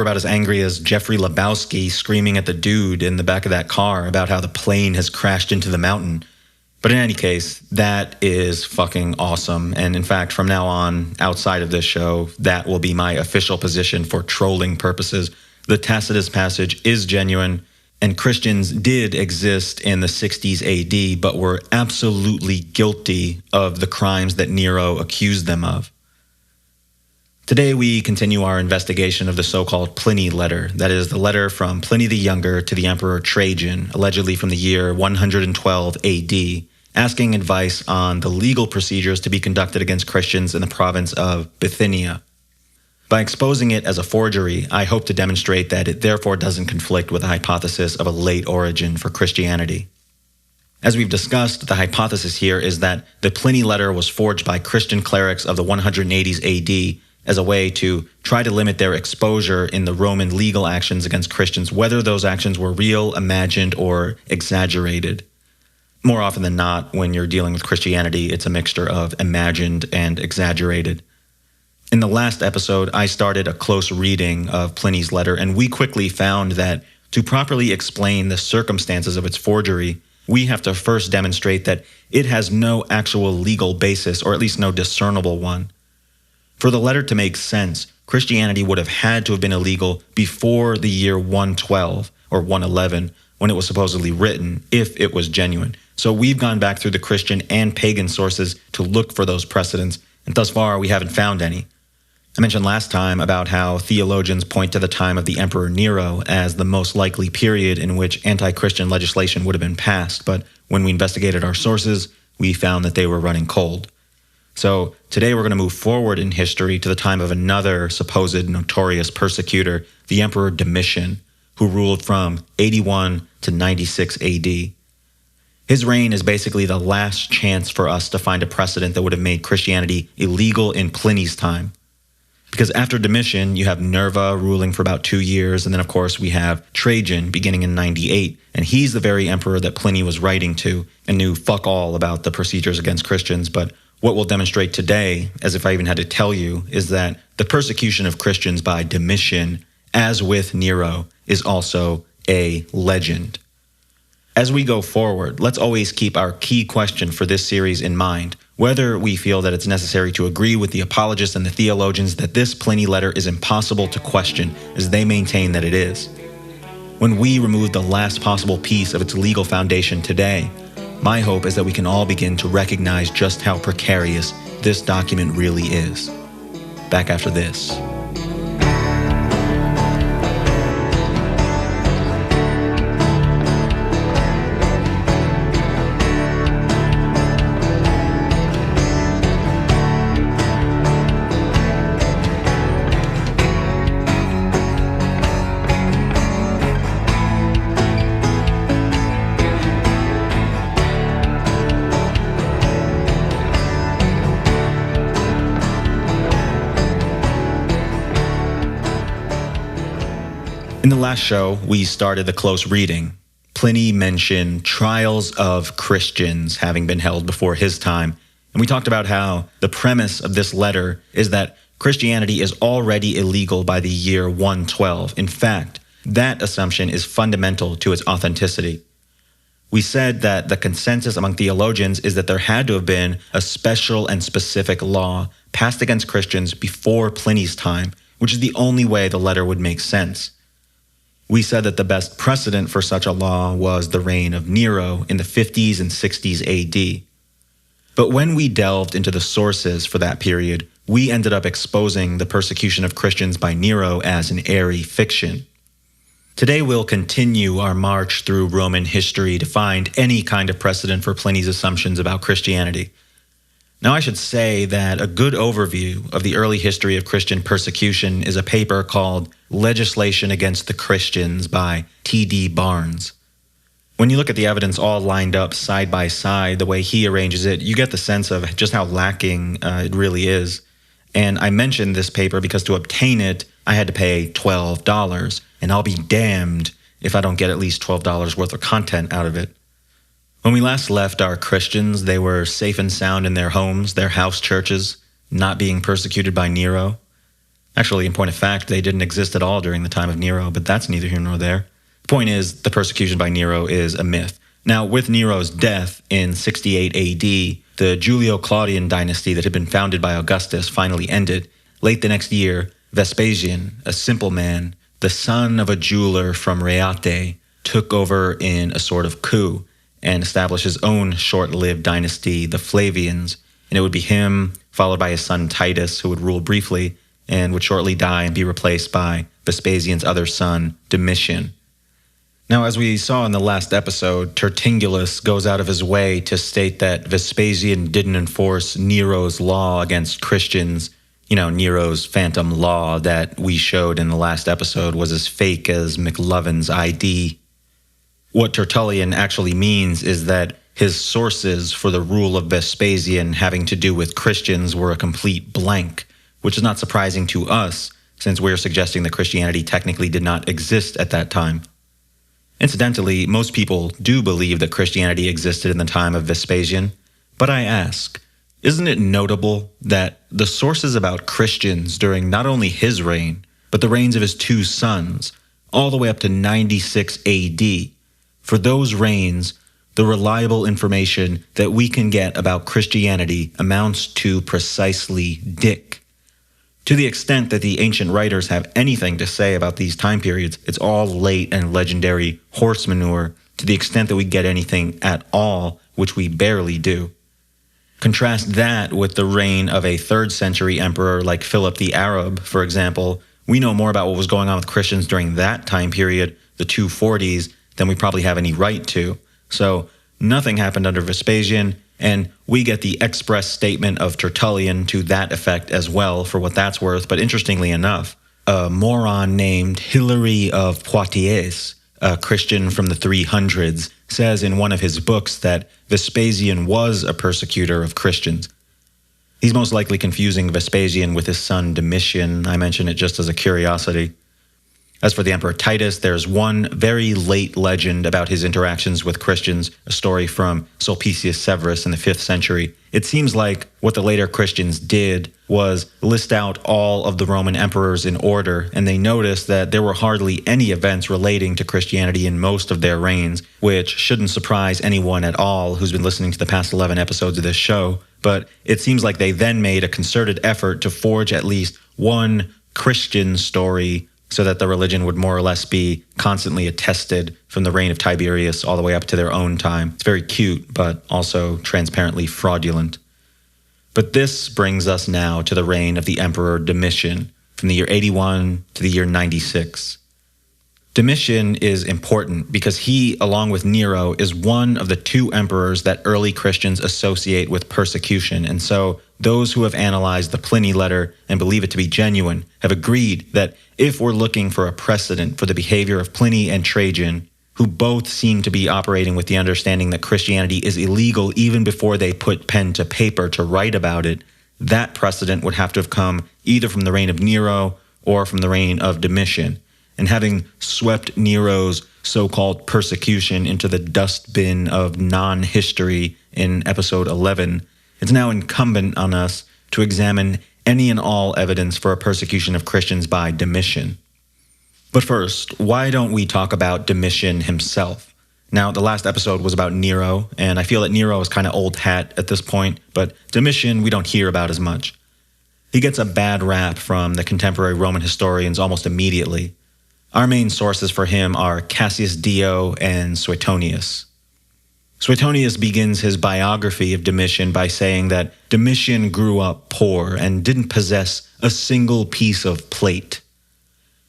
about as angry as Jeffrey Lebowski screaming at the dude in the back of that car about how the plane has crashed into the mountain. But in any case, that is fucking awesome. And in fact, from now on, outside of this show, that will be my official position for trolling purposes. The Tacitus passage is genuine, and Christians did exist in the 60s AD, but were absolutely guilty of the crimes that Nero accused them of. Today, we continue our investigation of the so-called Pliny letter, that is, the letter from Pliny the Younger to the Emperor Trajan, allegedly from the year 112 AD, asking advice on the legal procedures to be conducted against Christians in the province of Bithynia. By exposing it as a forgery, I hope to demonstrate that it therefore doesn't conflict with the hypothesis of a late origin for Christianity. As we've discussed, the hypothesis here is that the Pliny letter was forged by Christian clerics of the 180s AD as a way to try to limit their exposure in the Roman legal actions against Christians, whether those actions were real, imagined, or exaggerated. More often than not, when you're dealing with Christianity, it's a mixture of imagined and exaggerated. In the last episode, I started a close reading of Pliny's letter, and we quickly found that to properly explain the circumstances of its forgery, we have to first demonstrate that it has no actual legal basis, or at least no discernible one. For the letter to make sense, Christianity would have had to have been illegal before the year 112 or 111, when it was supposedly written, if it was genuine. So we've gone back through the Christian and pagan sources to look for those precedents, and thus far we haven't found any. I mentioned last time about how theologians point to the time of the Emperor Nero as the most likely period in which anti-Christian legislation would have been passed, but when we investigated our sources, we found that they were running cold. So today we're going to move forward in history to the time of another supposed notorious persecutor, the Emperor Domitian, who ruled from 81 to 96 AD. His reign is basically the last chance for us to find a precedent that would have made Christianity illegal in Pliny's time. Because after Domitian, you have Nerva ruling for about 2 years, and then of course we have Trajan beginning in 98, and he's the very emperor that Pliny was writing to and knew fuck all about the procedures against Christians. But what we'll demonstrate today, as if I even had to tell you, is that the persecution of Christians by Domitian, as with Nero, is also a legend. As we go forward, let's always keep our key question for this series in mind, whether we feel that it's necessary to agree with the apologists and the theologians that this Pliny letter is impossible to question, as they maintain that it is. When we remove the last possible piece of its legal foundation today, my hope is that we can all begin to recognize just how precarious this document really is. Back after this. In the last show, we started the close reading. Pliny mentioned trials of Christians having been held before his time, and we talked about how the premise of this letter is that Christianity is already illegal by the year 112. In fact, that assumption is fundamental to its authenticity. We said that the consensus among theologians is that there had to have been a special and specific law passed against Christians before Pliny's time, which is the only way the letter would make sense. We said that the best precedent for such a law was the reign of Nero in the 50s and 60s AD. But when we delved into the sources for that period, we ended up exposing the persecution of Christians by Nero as an airy fiction. Today we'll continue our march through Roman history to find any kind of precedent for Pliny's assumptions about Christianity. Now, I should say that a good overview of the early history of Christian persecution is a paper called Legislation Against the Christians by T.D. Barnes. When you look at the evidence all lined up side by side, the way he arranges it, you get the sense of just how lacking it really is. And I mentioned this paper because to obtain it, I had to pay $12, and I'll be damned if I don't get at least $12 worth of content out of it. When we last left our Christians, they were safe and sound in their homes, their house churches, not being persecuted by Nero. Actually, in point of fact, they didn't exist at all during the time of Nero, but that's neither here nor there. The point is, the persecution by Nero is a myth. Now, with Nero's death in 68 AD, the Julio-Claudian dynasty that had been founded by Augustus finally ended. Late the next year, Vespasian, a simple man, the son of a jeweler from Reate, took over in a sort of coup and established his own short-lived dynasty, the Flavians, and it would be him, followed by his son Titus, who would rule briefly and would shortly die and be replaced by Vespasian's other son, Domitian. Now, as we saw in the last episode, Tertullius goes out of his way to state that Vespasian didn't enforce Nero's law against Christians. You know, Nero's phantom law that we showed in the last episode was as fake as McLovin's ID. What Tertullian actually means is that his sources for the rule of Vespasian having to do with Christians were a complete blank, which is not surprising to us, since we're suggesting that Christianity technically did not exist at that time. Incidentally, most people do believe that Christianity existed in the time of Vespasian, but I ask, isn't it notable that the sources about Christians during not only his reign, but the reigns of his two sons, all the way up to 96 AD, for those reigns, the reliable information that we can get about Christianity amounts to precisely dick. To the extent that the ancient writers have anything to say about these time periods, it's all late and legendary horse manure, to the extent that we get anything at all, which we barely do. Contrast that with the reign of a 3rd century emperor like Philip the Arab, for example. We know more about what was going on with Christians during that time period, the 240s, than we probably have any right to. So nothing happened under Vespasian, And we get the express statement of Tertullian to that effect as well, for what that's worth. But interestingly enough, a moron named Hilary of Poitiers, a Christian from the 300s, says in one of his books that Vespasian was a persecutor of Christians. He's most likely confusing Vespasian with his son Domitian. I mention it just as a curiosity. As for the Emperor Titus, there's one very late legend about his interactions with Christians, a story from Sulpicius Severus in the 5th century. It seems like what the later Christians did was list out all of the Roman emperors in order, and they noticed that there were hardly any events relating to Christianity in most of their reigns, which shouldn't surprise anyone at all who's been listening to the past 11 episodes of this show. But it seems like they then made a concerted effort to forge at least one Christian story so that the religion would more or less be constantly attested from the reign of Tiberius all the way up to their own time. It's very cute, but also transparently fraudulent. But this brings us now to the reign of the Emperor Domitian, from the year 81 to the year 96. Domitian is important because he, along with Nero, is one of the two emperors that early Christians associate with persecution. And so those who have analyzed the Pliny letter and believe it to be genuine have agreed that if we're looking for a precedent for the behavior of Pliny and Trajan, who both seem to be operating with the understanding that Christianity is illegal even before they put pen to paper to write about it, that precedent would have to have come either from the reign of Nero or from the reign of Domitian. And having swept Nero's so-called persecution into the dustbin of non-history in episode 11, it's now incumbent on us to examine any and all evidence for a persecution of Christians by Domitian. But first, why don't we talk about Domitian himself? Now, the last episode was about Nero, and I feel that Nero is kind of old hat at this point, but Domitian we don't hear about as much. He gets a bad rap from the contemporary Roman historians almost immediately. Our main sources for him are Cassius Dio and Suetonius. Suetonius begins his biography of Domitian by saying that Domitian grew up poor and didn't possess a single piece of plate.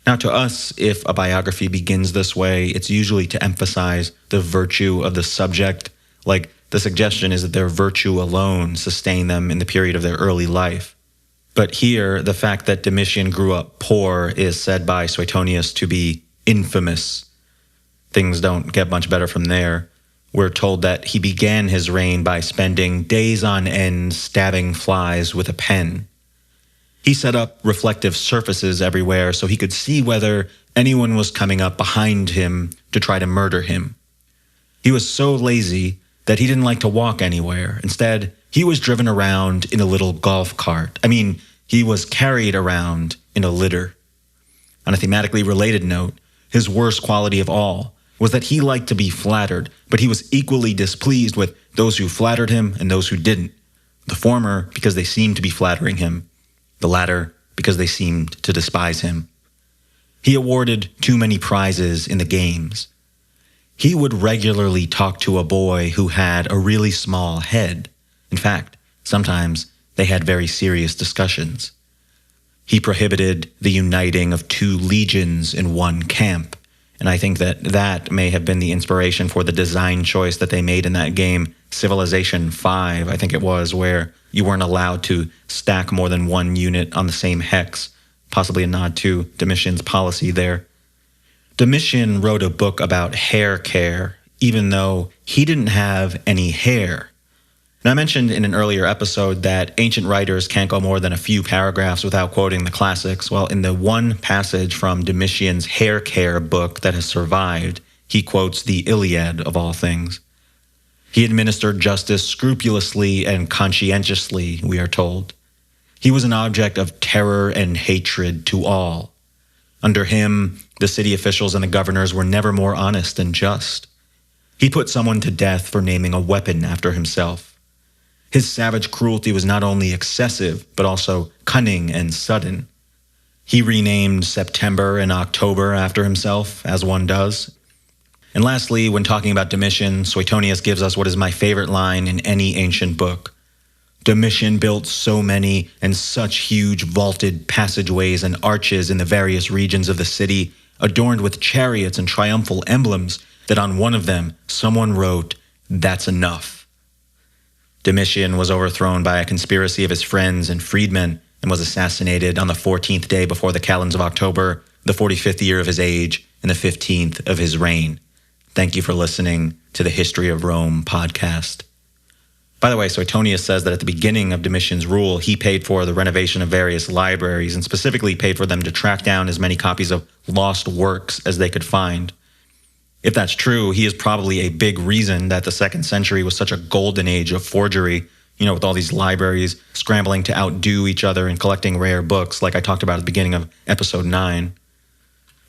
Now, to us, if a biography begins this way, it's usually to emphasize the virtue of the subject, like the suggestion is that their virtue alone sustained them in the period of their early life. But here, the fact that Domitian grew up poor is said by Suetonius to be infamous. Things don't get much better from there. We're told that he began his reign by spending days on end stabbing flies with a pen. He set up reflective surfaces everywhere so he could see whether anyone was coming up behind him to try to murder him. He was so lazy that he didn't like to walk anywhere. Instead, he was driven around in a little golf cart. He was carried around in a litter. On a thematically related note, his worst quality of all was that he liked to be flattered, but he was equally displeased with those who flattered him and those who didn't. The former because they seemed to be flattering him, the latter because they seemed to despise him. He awarded too many prizes in the games. He would regularly talk to a boy who had a really small head. In fact, sometimes they had very serious discussions. He prohibited the uniting of two legions in one camp, and I think that may have been the inspiration for the design choice that they made in that game, Civilization 5, I think it was, where you weren't allowed to stack more than one unit on the same hex, possibly a nod to Domitian's policy there. Domitian wrote a book about hair care, even though he didn't have any hair. Now, I mentioned in an earlier episode that ancient writers can't go more than a few paragraphs without quoting the classics. Well, in the one passage from Domitian's hair care book that has survived, he quotes the Iliad of all things. He administered justice scrupulously and conscientiously, we are told. He was an object of terror and hatred to all. Under him, the city officials and the governors were never more honest and just. He put someone to death for naming a weapon after himself. His savage cruelty was not only excessive, but also cunning and sudden. He renamed September and October after himself, as one does. And lastly, when talking about Domitian, Suetonius gives us what is my favorite line in any ancient book. Domitian built so many and such huge vaulted passageways and arches in the various regions of the city, adorned with chariots and triumphal emblems, that on one of them someone wrote, "That's enough." Domitian was overthrown by a conspiracy of his friends and freedmen and was assassinated on the 14th day before the calends of October, the 45th year of his age, and the 15th of his reign. Thank you for listening to the History of Rome podcast. By the way, Suetonius says that at the beginning of Domitian's rule, he paid for the renovation of various libraries and specifically paid for them to track down as many copies of lost works as they could find. If that's true, he is probably a big reason that the 2nd century was such a golden age of forgery, with all these libraries scrambling to outdo each other and collecting rare books like I talked about at the beginning of episode 9.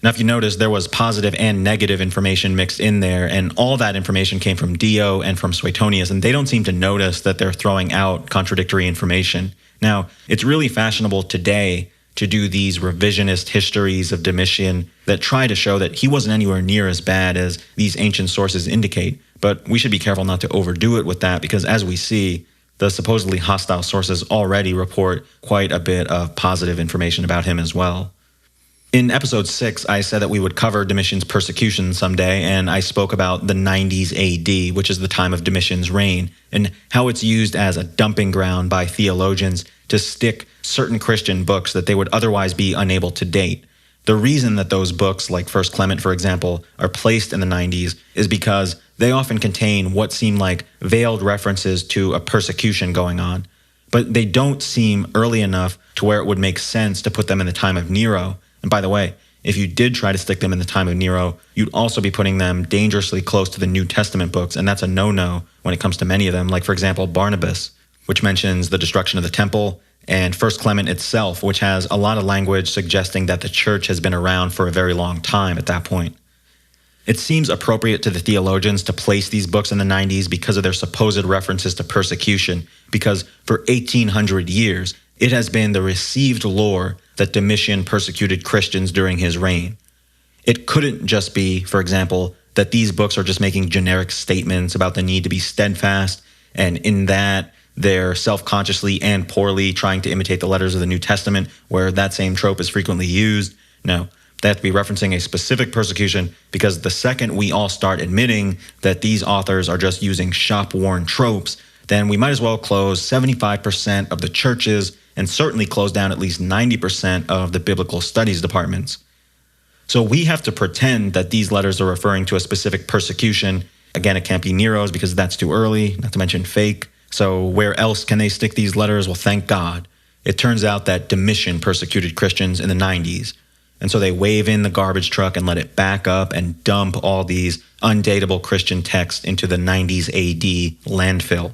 Now, if you notice, there was positive and negative information mixed in there, and all that information came from Dio and from Suetonius, and they don't seem to notice that they're throwing out contradictory information. Now, it's really fashionable today to do these revisionist histories of Domitian that try to show that he wasn't anywhere near as bad as these ancient sources indicate, but we should be careful not to overdo it with that because, as we see, the supposedly hostile sources already report quite a bit of positive information about him as well. In episode 6, I said that we would cover Domitian's persecution someday, and I spoke about the 90s AD, which is the time of Domitian's reign, and how it's used as a dumping ground by theologians to stick certain Christian books that they would otherwise be unable to date. The reason that those books, like 1 Clement, for example, are placed in the 90s is because they often contain what seem like veiled references to a persecution going on, but they don't seem early enough to where it would make sense to put them in the time of Nero. And by the way, if you did try to stick them in the time of Nero, you'd also be putting them dangerously close to the New Testament books, and that's a no-no when it comes to many of them, like, for example, Barnabas, which mentions the destruction of the temple, and 1 Clement itself, which has a lot of language suggesting that the church has been around for a very long time at that point. It seems appropriate to the theologians to place these books in the 90s because of their supposed references to persecution, because for 1,800 years, it has been the received lore that Domitian persecuted Christians during his reign. It couldn't just be, for example, that these books are just making generic statements about the need to be steadfast, and in that they're self-consciously and poorly trying to imitate the letters of the New Testament, where that same trope is frequently used. No, they have to be referencing a specific persecution, because the second we all start admitting that these authors are just using shop-worn tropes, then we might as well close 75% of the churches and certainly close down at least 90% of the biblical studies departments. So we have to pretend that these letters are referring to a specific persecution. Again, it can't be Nero's because that's too early, not to mention fake. So where else can they stick these letters? Well, thank God. It turns out that Domitian persecuted Christians in the 90s. And so they wave in the garbage truck and let it back up and dump all these undateable Christian texts into the 90s AD landfill.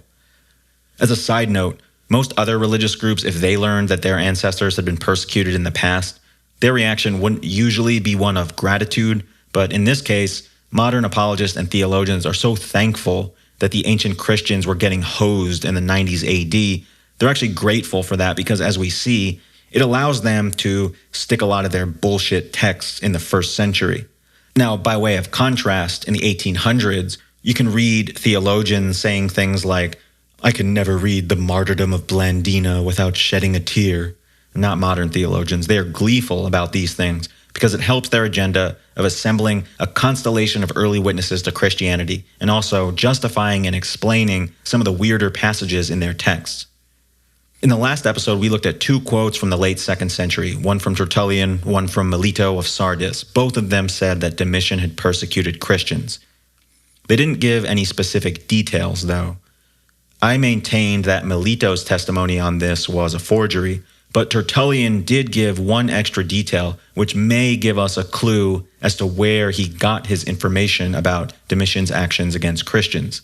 As a side note, most other religious groups, if they learned that their ancestors had been persecuted in the past, their reaction wouldn't usually be one of gratitude, but in this case, modern apologists and theologians are so thankful that the ancient Christians were getting hosed in the 90s AD. They're actually grateful for that because, as we see, it allows them to stick a lot of their bullshit texts in the 1st century. Now, by way of contrast, in the 1800s, you can read theologians saying things like, "I can never read the martyrdom of Blandina without shedding a tear." Not modern theologians. They are gleeful about these things because it helps their agenda of assembling a constellation of early witnesses to Christianity and also justifying and explaining some of the weirder passages in their texts. In the last episode, we looked at 2 quotes from the late 2nd century, one from Tertullian, one from Melito of Sardis. Both of them said that Domitian had persecuted Christians. They didn't give any specific details, though. I maintained that Melito's testimony on this was a forgery, but Tertullian did give one extra detail, which may give us a clue as to where he got his information about Domitian's actions against Christians.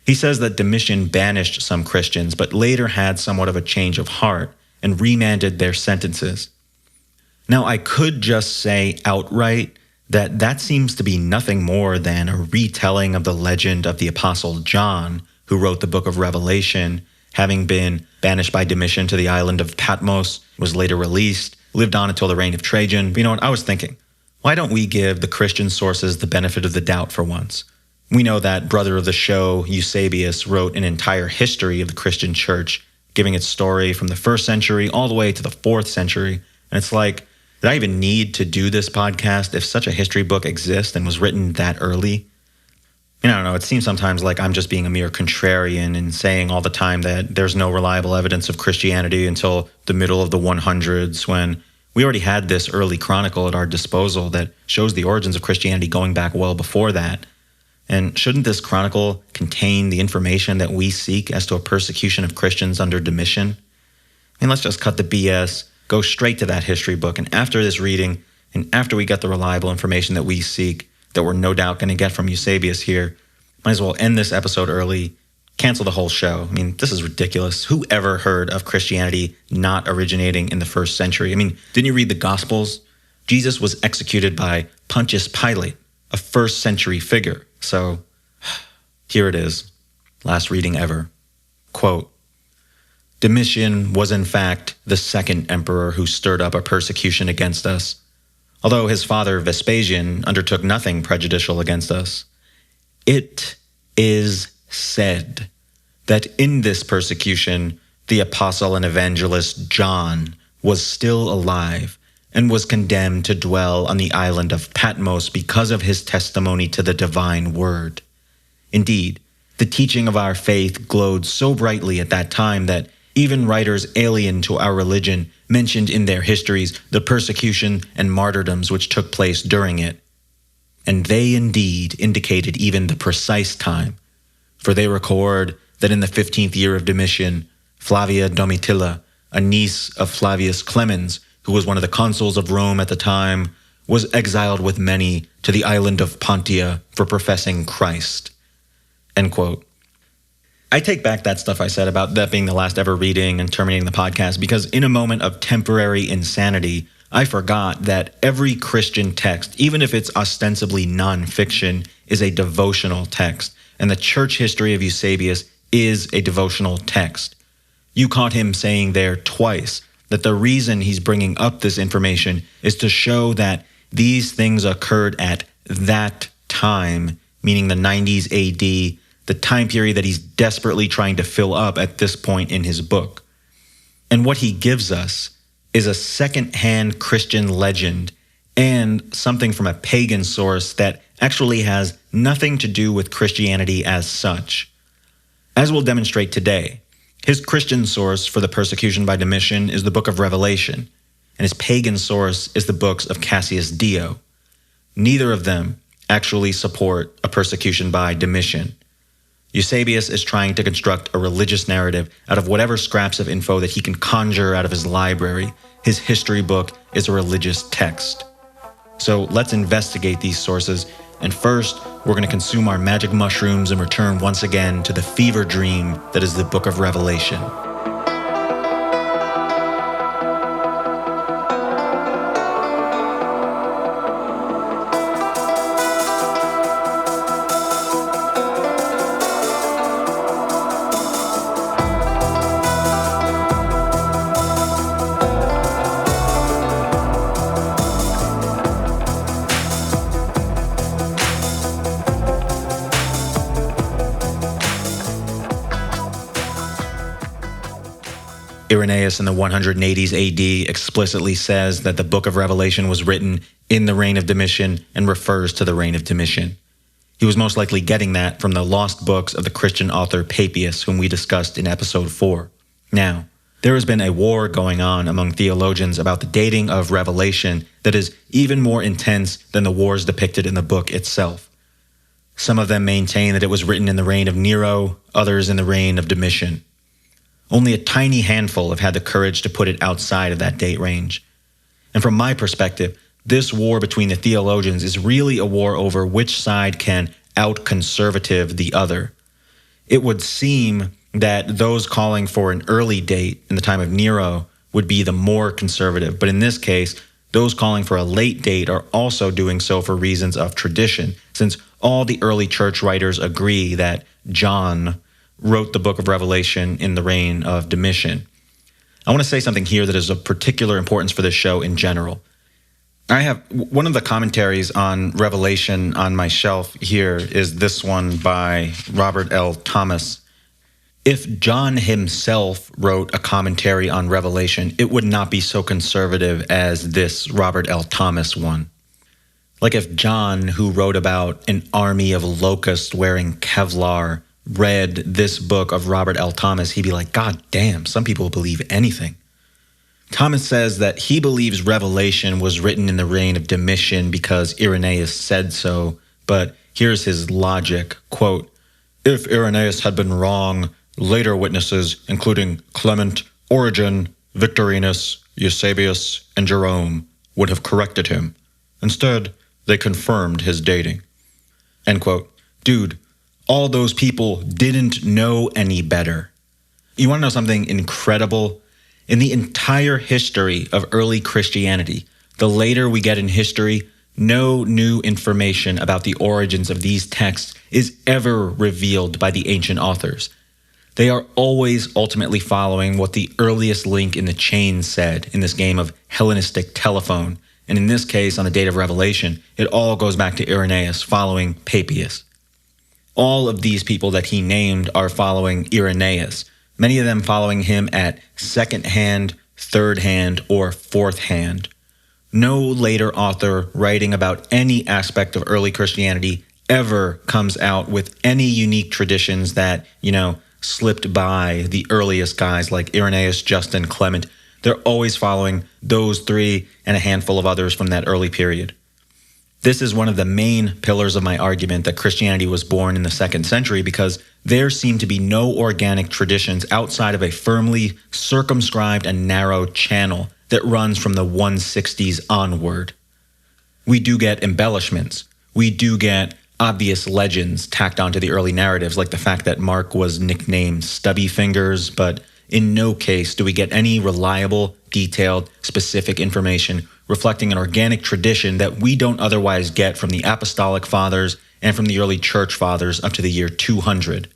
He says that Domitian banished some Christians, but later had somewhat of a change of heart and remanded their sentences. Now, I could just say outright that that seems to be nothing more than a retelling of the legend of the Apostle John, who wrote the book of Revelation, having been banished by Domitian to the island of Patmos, was later released, lived on until the reign of Trajan. But you know what? I was thinking, why don't we give the Christian sources the benefit of the doubt for once? We know that brother of the show, Eusebius, wrote an entire history of the Christian church, giving its story from the 1st century all the way to the 4th century. And it's like, did I even need to do this podcast if such a history book exists and was written that early? I don't know, it seems sometimes like I'm just being a mere contrarian and saying all the time that there's no reliable evidence of Christianity until the middle of the 100s, when we already had this early chronicle at our disposal that shows the origins of Christianity going back well before that. And shouldn't this chronicle contain the information that we seek as to a persecution of Christians under Domitian? Let's just cut the BS, go straight to that history book, and after this reading, and after we get the reliable information that we seek, that we're no doubt going to get from Eusebius here, might as well end this episode early, cancel the whole show. This is ridiculous. Who ever heard of Christianity not originating in the first century? Didn't you read the Gospels? Jesus was executed by Pontius Pilate, a first century figure. So here it is, last reading ever. Quote, Domitian was in fact the second emperor who stirred up a persecution against us, although his father Vespasian undertook nothing prejudicial against us. It is said that in this persecution the apostle and evangelist John was still alive and was condemned to dwell on the island of Patmos because of his testimony to the divine word. Indeed, the teaching of our faith glowed so brightly at that time that even writers alien to our religion mentioned in their histories the persecution and martyrdoms which took place during it. And they indeed indicated even the precise time, for they record that in the 15th year of Domitian, Flavia Domitilla, a niece of Flavius Clemens, who was one of the consuls of Rome at the time, was exiled with many to the island of Pontia for professing Christ. End quote. I take back that stuff I said about that being the last ever reading and terminating the podcast, because in a moment of temporary insanity, I forgot that every Christian text, even if it's ostensibly nonfiction, is a devotional text, and the church history of Eusebius is a devotional text. You caught him saying there twice that the reason he's bringing up this information is to show that these things occurred at that time, meaning the 90s AD, the time period that he's desperately trying to fill up at this point in his book. And what he gives us is a second-hand Christian legend and something from a pagan source that actually has nothing to do with Christianity as such. As we'll demonstrate today, his Christian source for the persecution by Domitian is the book of Revelation, and his pagan source is the books of Cassius Dio. Neither of them actually support a persecution by Domitian. Eusebius is trying to construct a religious narrative out of whatever scraps of info that he can conjure out of his library. His history book is a religious text. So let's investigate these sources, and first, we're going to consume our magic mushrooms and return once again to the fever dream that is the book of Revelation. Irenaeus in the 180s AD explicitly says that the book of Revelation was written in the reign of Domitian and refers to the reign of Domitian. He was most likely getting that from the lost books of the Christian author Papias, whom we discussed in episode 4. Now, there has been a war going on among theologians about the dating of Revelation that is even more intense than the wars depicted in the book itself. Some of them maintain that it was written in the reign of Nero, others in the reign of Domitian. Only a tiny handful have had the courage to put it outside of that date range. And from my perspective, this war between the theologians is really a war over which side can out-conservative the other. It would seem that those calling for an early date in the time of Nero would be the more conservative, but in this case, those calling for a late date are also doing so for reasons of tradition, since all the early church writers agree that John wrote the book of Revelation in the reign of Domitian. I want to say something here that is of particular importance for this show in general. I have one of the commentaries on Revelation on my shelf here is this one by Robert L. Thomas. If John himself wrote a commentary on Revelation, it would not be so conservative as this Robert L. Thomas one. Like if John, who wrote about an army of locusts wearing Kevlar, read this book of Robert L. Thomas, he'd be like, God damn, some people believe anything. Thomas says that he believes Revelation was written in the reign of Domitian because Irenaeus said so, but here's his logic, quote, if Irenaeus had been wrong, later witnesses, including Clement, Origen, Victorinus, Eusebius, and Jerome, would have corrected him. Instead, they confirmed his dating. End quote. Dude, all those people didn't know any better. You want to know something incredible? In the entire history of early Christianity, the later we get in history, no new information about the origins of these texts is ever revealed by the ancient authors. They are always ultimately following what the earliest link in the chain said in this game of Hellenistic telephone. And in this case, on the date of Revelation, it all goes back to Irenaeus following Papias. All of these people that he named are following Irenaeus, many of them following him at second hand, third hand, or fourth hand. No later author writing about any aspect of early Christianity ever comes out with any unique traditions that, slipped by the earliest guys like Irenaeus, Justin, Clement. They're always following those three and a handful of others from that early period. This is one of the main pillars of my argument that Christianity was born in the 2nd century because there seem to be no organic traditions outside of a firmly circumscribed and narrow channel that runs from the 160s onward. We do get embellishments. We do get obvious legends tacked onto the early narratives, like the fact that Mark was nicknamed Stubby Fingers, but in no case do we get any reliable, detailed, specific information reflecting an organic tradition that we don't otherwise get from the Apostolic Fathers and from the early Church Fathers up to the year 200.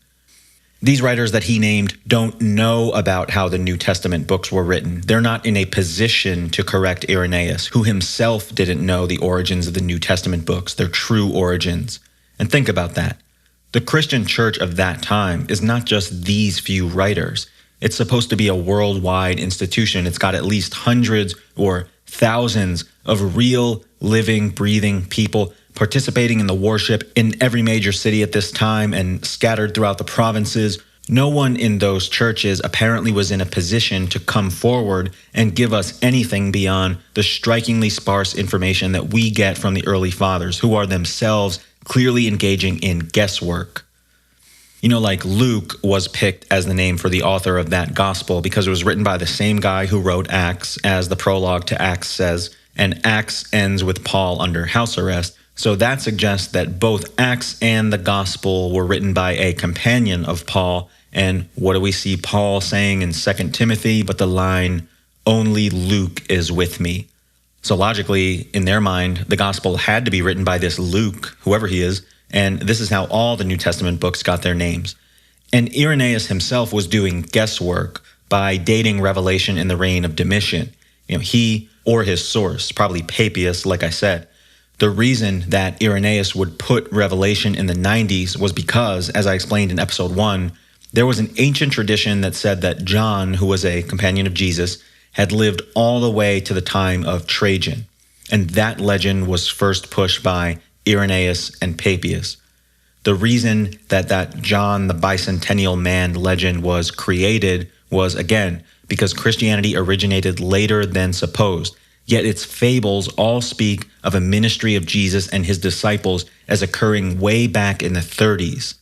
These writers that he named don't know about how the New Testament books were written. They're not in a position to correct Irenaeus, who himself didn't know the origins of the New Testament books, their true origins. And think about that. The Christian church of that time is not just these few writers. It's supposed to be a worldwide institution. It's got at least hundreds or thousands of real, living, breathing people participating in the worship in every major city at this time and scattered throughout the provinces. No one in those churches apparently was in a position to come forward and give us anything beyond the strikingly sparse information that we get from the early fathers, who are themselves clearly engaging in guesswork. Like Luke was picked as the name for the author of that gospel because it was written by the same guy who wrote Acts, as the prologue to Acts says, and Acts ends with Paul under house arrest. So that suggests that both Acts and the gospel were written by a companion of Paul. And what do we see Paul saying in 2 Timothy but the line, "Only Luke is with me"? So logically, in their mind, the gospel had to be written by this Luke, whoever he is, and this is how all the New Testament books got their names. And Irenaeus himself was doing guesswork by dating Revelation in the reign of Domitian. He or his source, probably Papias, like I said. The reason that Irenaeus would put Revelation in the 90s was because, as I explained in episode 1, there was an ancient tradition that said that John, who was a companion of Jesus, had lived all the way to the time of Trajan. And that legend was first pushed by Irenaeus and Papias. The reason that John the Bicentennial Man legend was created was, again, because Christianity originated later than supposed, yet its fables all speak of a ministry of Jesus and his disciples as occurring way back in the 30s.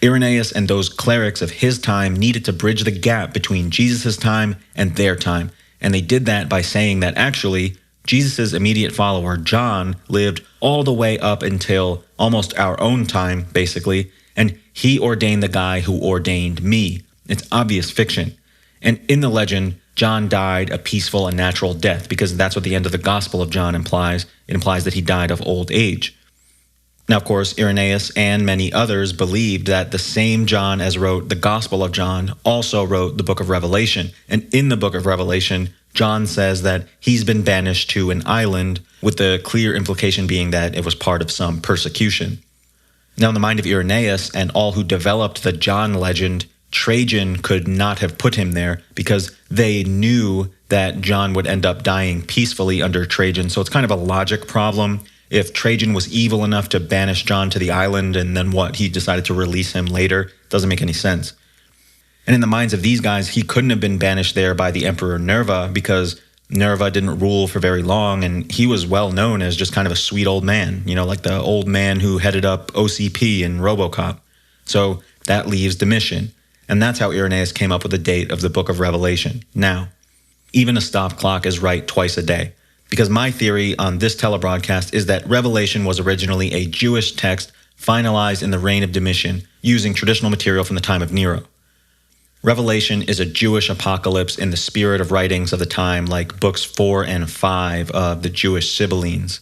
Irenaeus and those clerics of his time needed to bridge the gap between Jesus' time and their time, and they did that by saying that actually Jesus' immediate follower, John, lived all the way up until almost our own time, basically, and he ordained the guy who ordained me. It's obvious fiction. And in the legend, John died a peaceful and natural death because that's what the end of the Gospel of John implies. It implies that he died of old age. Now, of course, Irenaeus and many others believed that the same John as wrote the Gospel of John also wrote the book of Revelation. And in the book of Revelation, John says that he's been banished to an island, with the clear implication being that it was part of some persecution. Now, in the mind of Irenaeus and all who developed the John legend, Trajan could not have put him there because they knew that John would end up dying peacefully under Trajan. So it's kind of a logic problem. If Trajan was evil enough to banish John to the island and then he decided to release him later, doesn't make any sense. And in the minds of these guys, he couldn't have been banished there by the Emperor Nerva because Nerva didn't rule for very long, and he was well known as just kind of a sweet old man, like the old man who headed up OCP in RoboCop. So that leaves Domitian, and that's how Irenaeus came up with the date of the Book of Revelation. Now, even a stop clock is right twice a day, because my theory on this telebroadcast is that Revelation was originally a Jewish text finalized in the reign of Domitian using traditional material from the time of Nero. Revelation is a Jewish apocalypse in the spirit of writings of the time, like books 4 and 5 of the Jewish Sibyllines.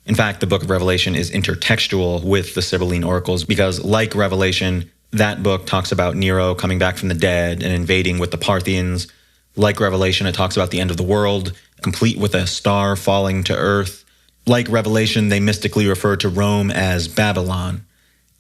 In fact, the book of Revelation is intertextual with the Sibylline oracles because, like Revelation, that book talks about Nero coming back from the dead and invading with the Parthians. Like Revelation, it talks about the end of the world, complete with a star falling to earth. Like Revelation, they mystically refer to Rome as Babylon.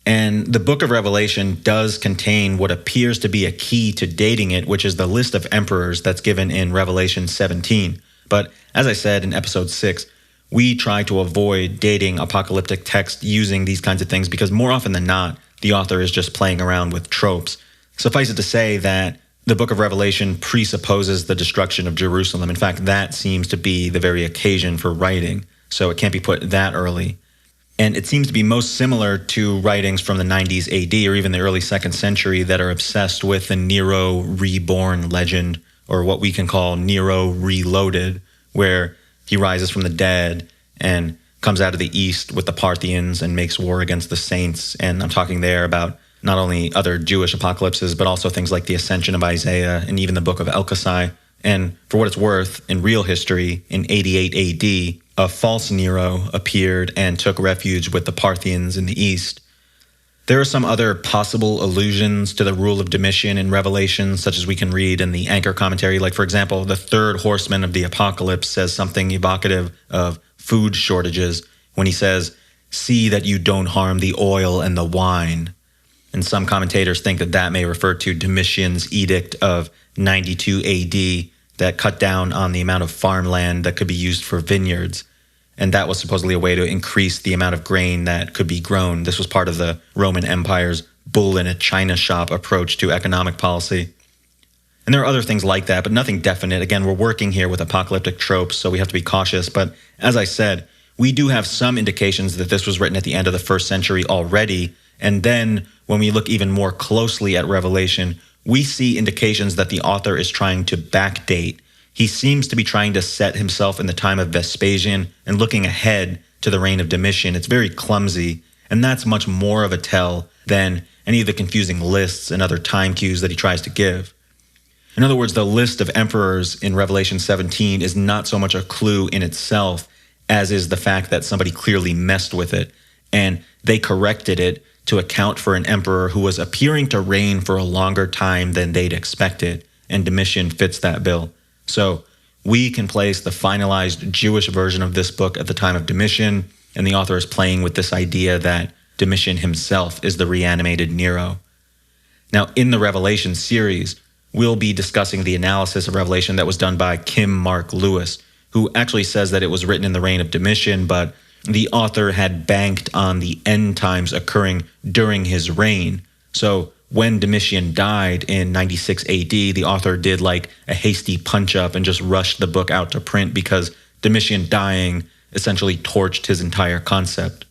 And the book of Revelation does contain what appears to be a key to dating it, which is the list of emperors that's given in Revelation 17. But as I said in episode 6, we try to avoid dating apocalyptic text using these kinds of things because more often than not, the author is just playing around with tropes. Suffice it to say that the book of Revelation presupposes the destruction of Jerusalem. In fact, that seems to be the very occasion for writing, so it can't be put that early. And it seems to be most similar to writings from the 90s AD or even the early 2nd century that are obsessed with the Nero reborn legend, or what we can call Nero reloaded, where he rises from the dead and comes out of the east with the Parthians and makes war against the saints. And I'm talking there about not only other Jewish apocalypses, but also things like the Ascension of Isaiah and even the book of Elkasai. And for what it's worth, in real history, in 88 AD, a false Nero appeared and took refuge with the Parthians in the east. There are some other possible allusions to the rule of Domitian in Revelation, such as we can read in the Anchor commentary. Like, for example, the third horseman of the apocalypse says something evocative of food shortages when he says, "See that you don't harm the oil and the wine." And some commentators think that that may refer to Domitian's edict of 92 AD that cut down on the amount of farmland that could be used for vineyards. And that was supposedly a way to increase the amount of grain that could be grown. This was part of the Roman Empire's bull in a china shop approach to economic policy. And there are other things like that, but nothing definite. Again, we're working here with apocalyptic tropes, so we have to be cautious. But as I said, we do have some indications that this was written at the end of the 1st century already. And then when we look even more closely at Revelation, we see indications that the author is trying to backdate. He seems to be trying to set himself in the time of Vespasian and looking ahead to the reign of Domitian. It's very clumsy, and that's much more of a tell than any of the confusing lists and other time cues that he tries to give. In other words, the list of emperors in Revelation 17 is not so much a clue in itself as is the fact that somebody clearly messed with it, and they corrected it to account for an emperor who was appearing to reign for a longer time than they'd expected, and Domitian fits that bill. So we can place the finalized Jewish version of this book at the time of Domitian, and the author is playing with this idea that Domitian himself is the reanimated Nero. Now, in the Revelation series, we'll be discussing the analysis of Revelation that was done by Kim Mark Lewis, who actually says that it was written in the reign of Domitian, but the author had banked on the end times occurring during his reign. So when Domitian died in 96 AD, the author did like a hasty punch-up and just rushed the book out to print because Domitian dying essentially torched his entire concept.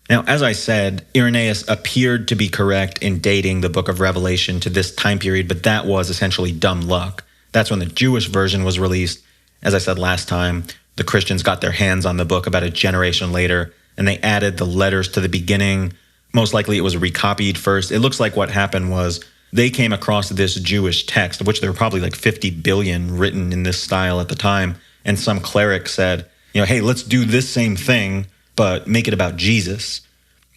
Now, as I said, Irenaeus appeared to be correct in dating the book of Revelation to this time period, but that was essentially dumb luck. That's when the Jewish version was released. As I said last time, the Christians got their hands on the book about a generation later, and they added the letters to the beginning. Most likely it was recopied first. It looks like what happened was they came across this Jewish text, of which there were probably like 50 billion written in this style at the time, and some cleric said, hey, let's do this same thing, but make it about Jesus.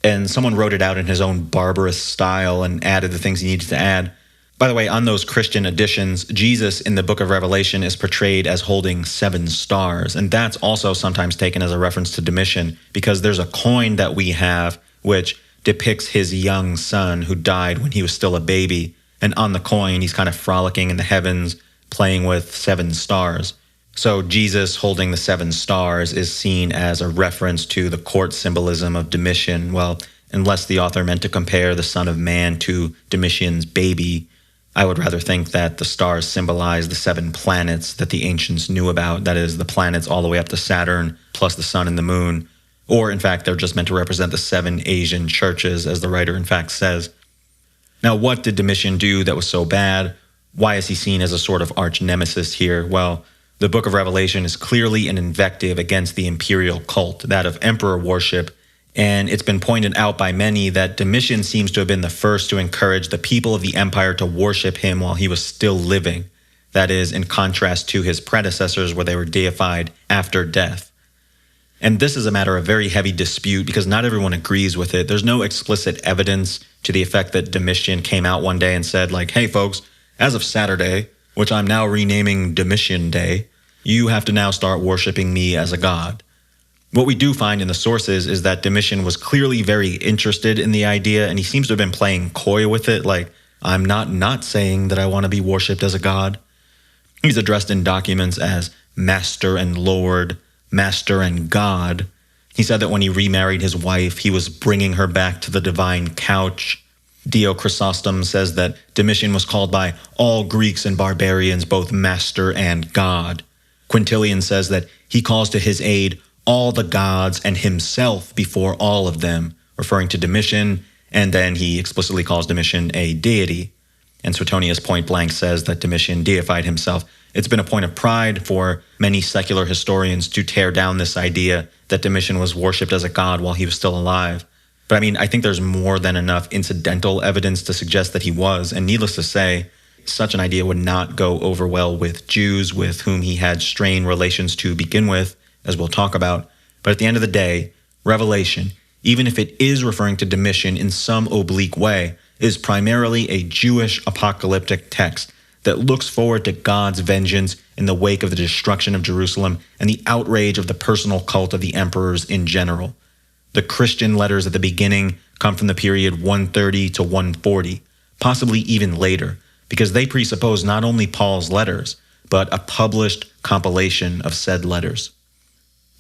And someone wrote it out in his own barbarous style and added the things he needed to add. By the way, on those Christian editions, Jesus in the book of Revelation is portrayed as holding 7 stars. And that's also sometimes taken as a reference to Domitian, because there's a coin that we have which depicts his young son who died when he was still a baby. And on the coin, he's kind of frolicking in the heavens, playing with 7 stars. So Jesus holding the 7 stars is seen as a reference to the court symbolism of Domitian. Well, unless the author meant to compare the Son of Man to Domitian's baby, I would rather think that the stars symbolize the 7 planets that the ancients knew about. That is, the planets all the way up to Saturn, plus the sun and the moon. Or, in fact, they're just meant to represent the 7 Asian churches, as the writer, in fact, says. Now, what did Domitian do that was so bad? Why is he seen as a sort of arch nemesis here? Well, the book of Revelation is clearly an invective against the imperial cult, that of emperor worship, and it's been pointed out by many that Domitian seems to have been the first to encourage the people of the empire to worship him while he was still living. That is, in contrast to his predecessors where they were deified after death. And this is a matter of very heavy dispute because not everyone agrees with it. There's no explicit evidence to the effect that Domitian came out one day and said, like, hey folks, as of Saturday, which I'm now renaming Domitian Day, you have to now start worshiping me as a god. What we do find in the sources is that Domitian was clearly very interested in the idea, and he seems to have been playing coy with it, like, I'm not saying that I want to be worshipped as a god. He's addressed in documents as Master and Lord, Master and God. He said that when he remarried his wife, he was bringing her back to the divine couch. Dio Chrysostom says that Domitian was called by all Greeks and barbarians both Master and God. Quintilian says that he calls to his aid all the gods and himself before all of them, referring to Domitian, and then he explicitly calls Domitian a deity. And Suetonius point blank says that Domitian deified himself. It's been a point of pride for many secular historians to tear down this idea that Domitian was worshipped as a god while he was still alive. But I mean, I think there's more than enough incidental evidence to suggest that he was, and needless to say, such an idea would not go over well with Jews with whom he had strained relations to begin with, as we'll talk about. But at the end of the day, Revelation, even if it is referring to Domitian in some oblique way, is primarily a Jewish apocalyptic text that looks forward to God's vengeance in the wake of the destruction of Jerusalem and the outrage of the personal cult of the emperors in general. The Christian letters at the beginning come from the period 130 to 140, possibly even later, because they presuppose not only Paul's letters, but a published compilation of said letters.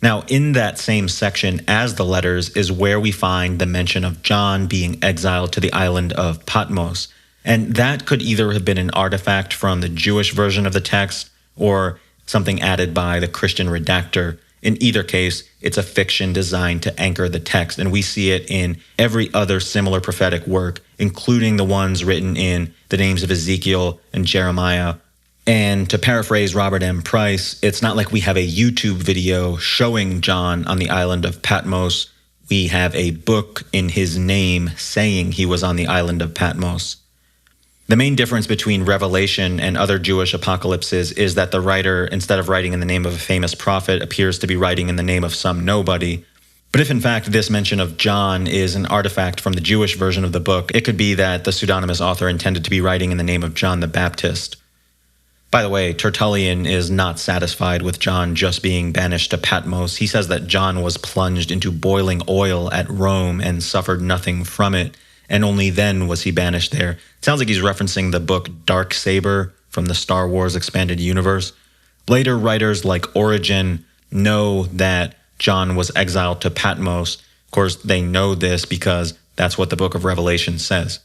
Now, in that same section as the letters is where we find the mention of John being exiled to the island of Patmos, and that could either have been an artifact from the Jewish version of the text or something added by the Christian redactor. In either case, it's a fiction designed to anchor the text, and we see it in every other similar prophetic work, including the ones written in the names of Ezekiel and Jeremiah. And to paraphrase Robert M. Price, it's not like we have a YouTube video showing John on the island of Patmos. We have a book in his name saying he was on the island of Patmos. The main difference between Revelation and other Jewish apocalypses is that the writer, instead of writing in the name of a famous prophet, appears to be writing in the name of some nobody. But if in fact this mention of John is an artifact from the Jewish version of the book, it could be that the pseudonymous author intended to be writing in the name of John the Baptist. By the way, Tertullian is not satisfied with John just being banished to Patmos. He says that John was plunged into boiling oil at Rome and suffered nothing from it, and only then was he banished there. It sounds like he's referencing the book Darksaber from the Star Wars Expanded Universe. Later writers like Origen know that John was exiled to Patmos. Of course, they know this because that's what the book of Revelation says.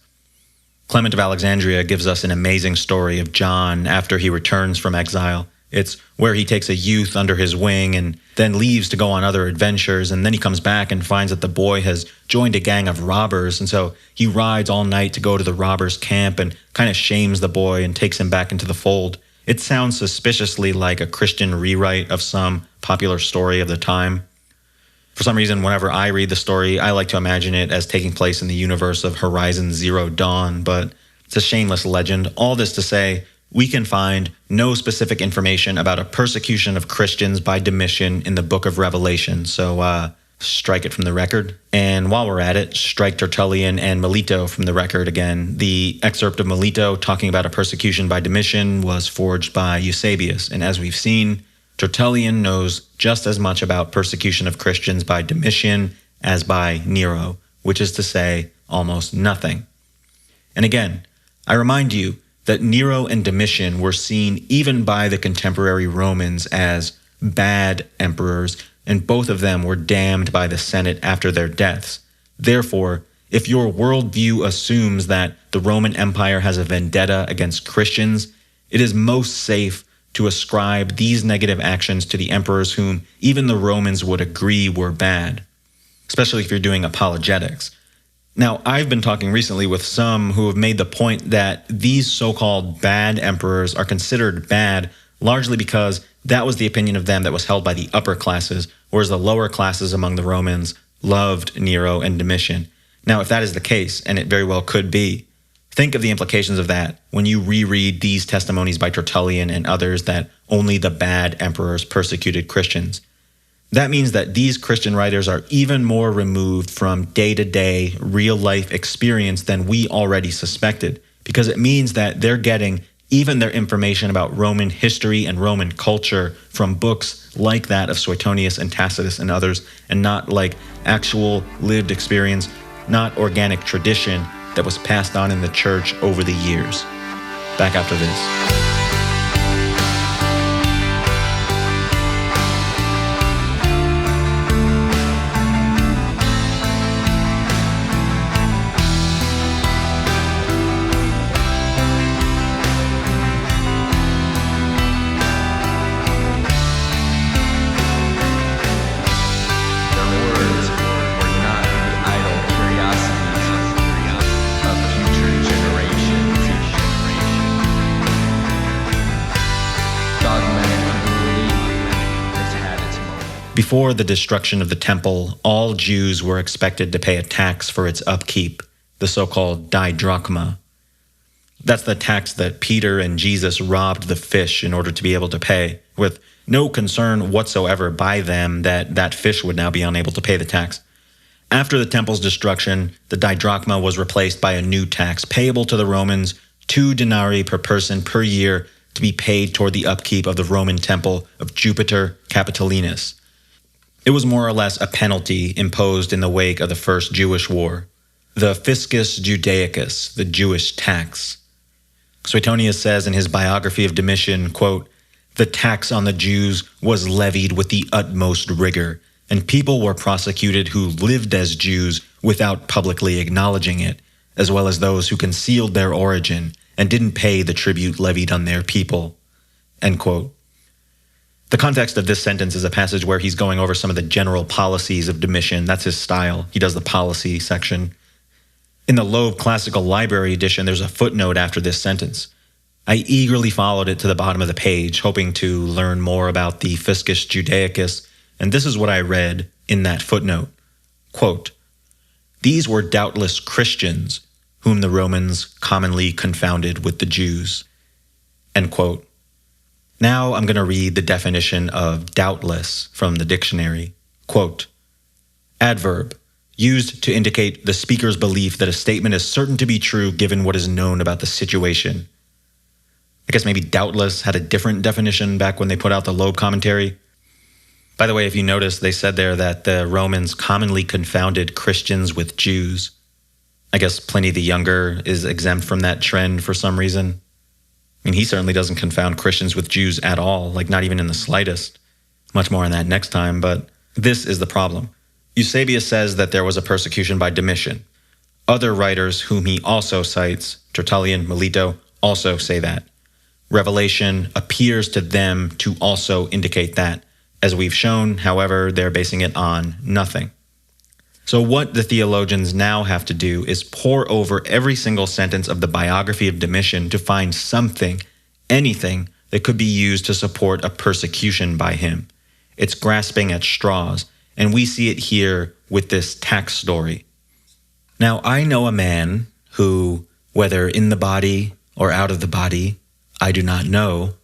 Clement of Alexandria gives us an amazing story of John after he returns from exile. It's where he takes a youth under his wing and then leaves to go on other adventures, and then he comes back and finds that the boy has joined a gang of robbers, and so he rides all night to go to the robbers' camp and kind of shames the boy and takes him back into the fold. It sounds suspiciously like a Christian rewrite of some popular story of the time. For some reason, whenever I read the story, I like to imagine it as taking place in the universe of Horizon Zero Dawn, but it's a shameless legend. All this to say, we can find no specific information about a persecution of Christians by Domitian in the book of Revelation, so strike it from the record. And while we're at it, strike Tertullian and Melito from the record again. The excerpt of Melito talking about a persecution by Domitian was forged by Eusebius, and as we've seen, Tertullian knows just as much about persecution of Christians by Domitian as by Nero, which is to say, almost nothing. And again, I remind you that Nero and Domitian were seen even by the contemporary Romans as bad emperors, and both of them were damned by the Senate after their deaths. Therefore, if your worldview assumes that the Roman Empire has a vendetta against Christians, it is most safe to ascribe these negative actions to the emperors whom even the Romans would agree were bad, especially if you're doing apologetics. Now, I've been talking recently with some who have made the point that these so-called bad emperors are considered bad largely because that was the opinion of them that was held by the upper classes, whereas the lower classes among the Romans loved Nero and Domitian. Now, if that is the case, and it very well could be, think of the implications of that when you reread these testimonies by Tertullian and others that only the bad emperors persecuted Christians. That means that these Christian writers are even more removed from day-to-day, real-life experience than we already suspected, because it means that they're getting even their information about Roman history and Roman culture from books like that of Suetonius and Tacitus and others, and not like actual lived experience, not organic tradition that was passed on in the church over the years. Back after this. Before the destruction of the temple, all Jews were expected to pay a tax for its upkeep, the so-called didrachma. That's the tax that Peter and Jesus robbed the fish in order to be able to pay, with no concern whatsoever by them that that fish would now be unable to pay the tax. After the temple's destruction, the didrachma was replaced by a new tax payable to the Romans, 2 denarii per person per year, to be paid toward the upkeep of the Roman temple of Jupiter Capitolinus. It was more or less a penalty imposed in the wake of the First Jewish War, the fiscus Judaicus, the Jewish tax. Suetonius says in his biography of Domitian, quote, "The tax on the Jews was levied with the utmost rigor, and people were prosecuted who lived as Jews without publicly acknowledging it, as well as those who concealed their origin and didn't pay the tribute levied on their people." End quote. The context of this sentence is a passage where he's going over some of the general policies of Domitian. That's his style. He does the policy section. In the Loeb Classical Library edition, there's a footnote after this sentence. I eagerly followed it to the bottom of the page, hoping to learn more about the fiscus Judaicus, and this is what I read in that footnote. Quote, "These were doubtless Christians, whom the Romans commonly confounded with the Jews." End quote. Now I'm going to read the definition of doubtless from the dictionary. Quote, "Adverb, used to indicate the speaker's belief that a statement is certain to be true given what is known about the situation." I guess maybe doubtless had a different definition back when they put out the Loeb commentary. By the way, if you notice, they said there that the Romans commonly confounded Christians with Jews. I guess Pliny the Younger is exempt from that trend for some reason. I mean, he certainly doesn't confound Christians with Jews at all, like not even in the slightest. Much more on that next time, but this is the problem. Eusebius says that there was a persecution by Domitian. Other writers whom he also cites, Tertullian, Melito, also say that. Revelation appears to them to also indicate that. As we've shown, however, they're basing it on nothing. So what the theologians now have to do is pore over every single sentence of the biography of Domitian to find something, anything, that could be used to support a persecution by him. It's grasping at straws, and we see it here with this tax story. Now, I know a man who, whether in the body or out of the body, I do not know,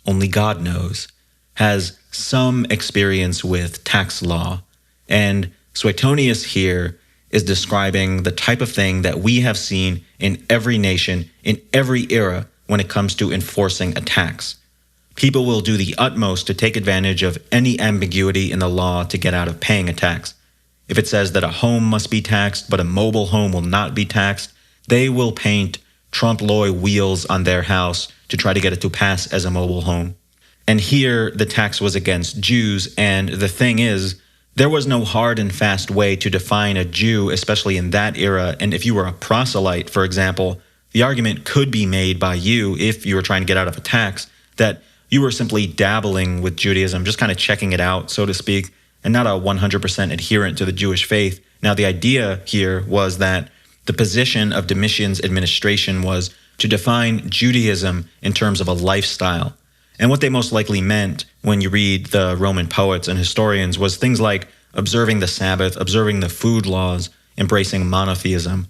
only God knows, has some experience with tax law, and Suetonius here is describing the type of thing that we have seen in every nation, in every era, when it comes to enforcing a tax. People will do the utmost to take advantage of any ambiguity in the law to get out of paying a tax. If it says that a home must be taxed, but a mobile home will not be taxed, they will paint trompe l'oeil wheels on their house to try to get it to pass as a mobile home. And here the tax was against Jews, and the thing is, there was no hard and fast way to define a Jew, especially in that era, and if you were a proselyte, for example, the argument could be made by you, if you were trying to get out of a tax, that you were simply dabbling with Judaism, just kind of checking it out, so to speak, and not a 100% adherent to the Jewish faith. Now, the idea here was that the position of Domitian's administration was to define Judaism in terms of a lifestyle. And what they most likely meant when you read the Roman poets and historians was things like observing the Sabbath, observing the food laws, embracing monotheism.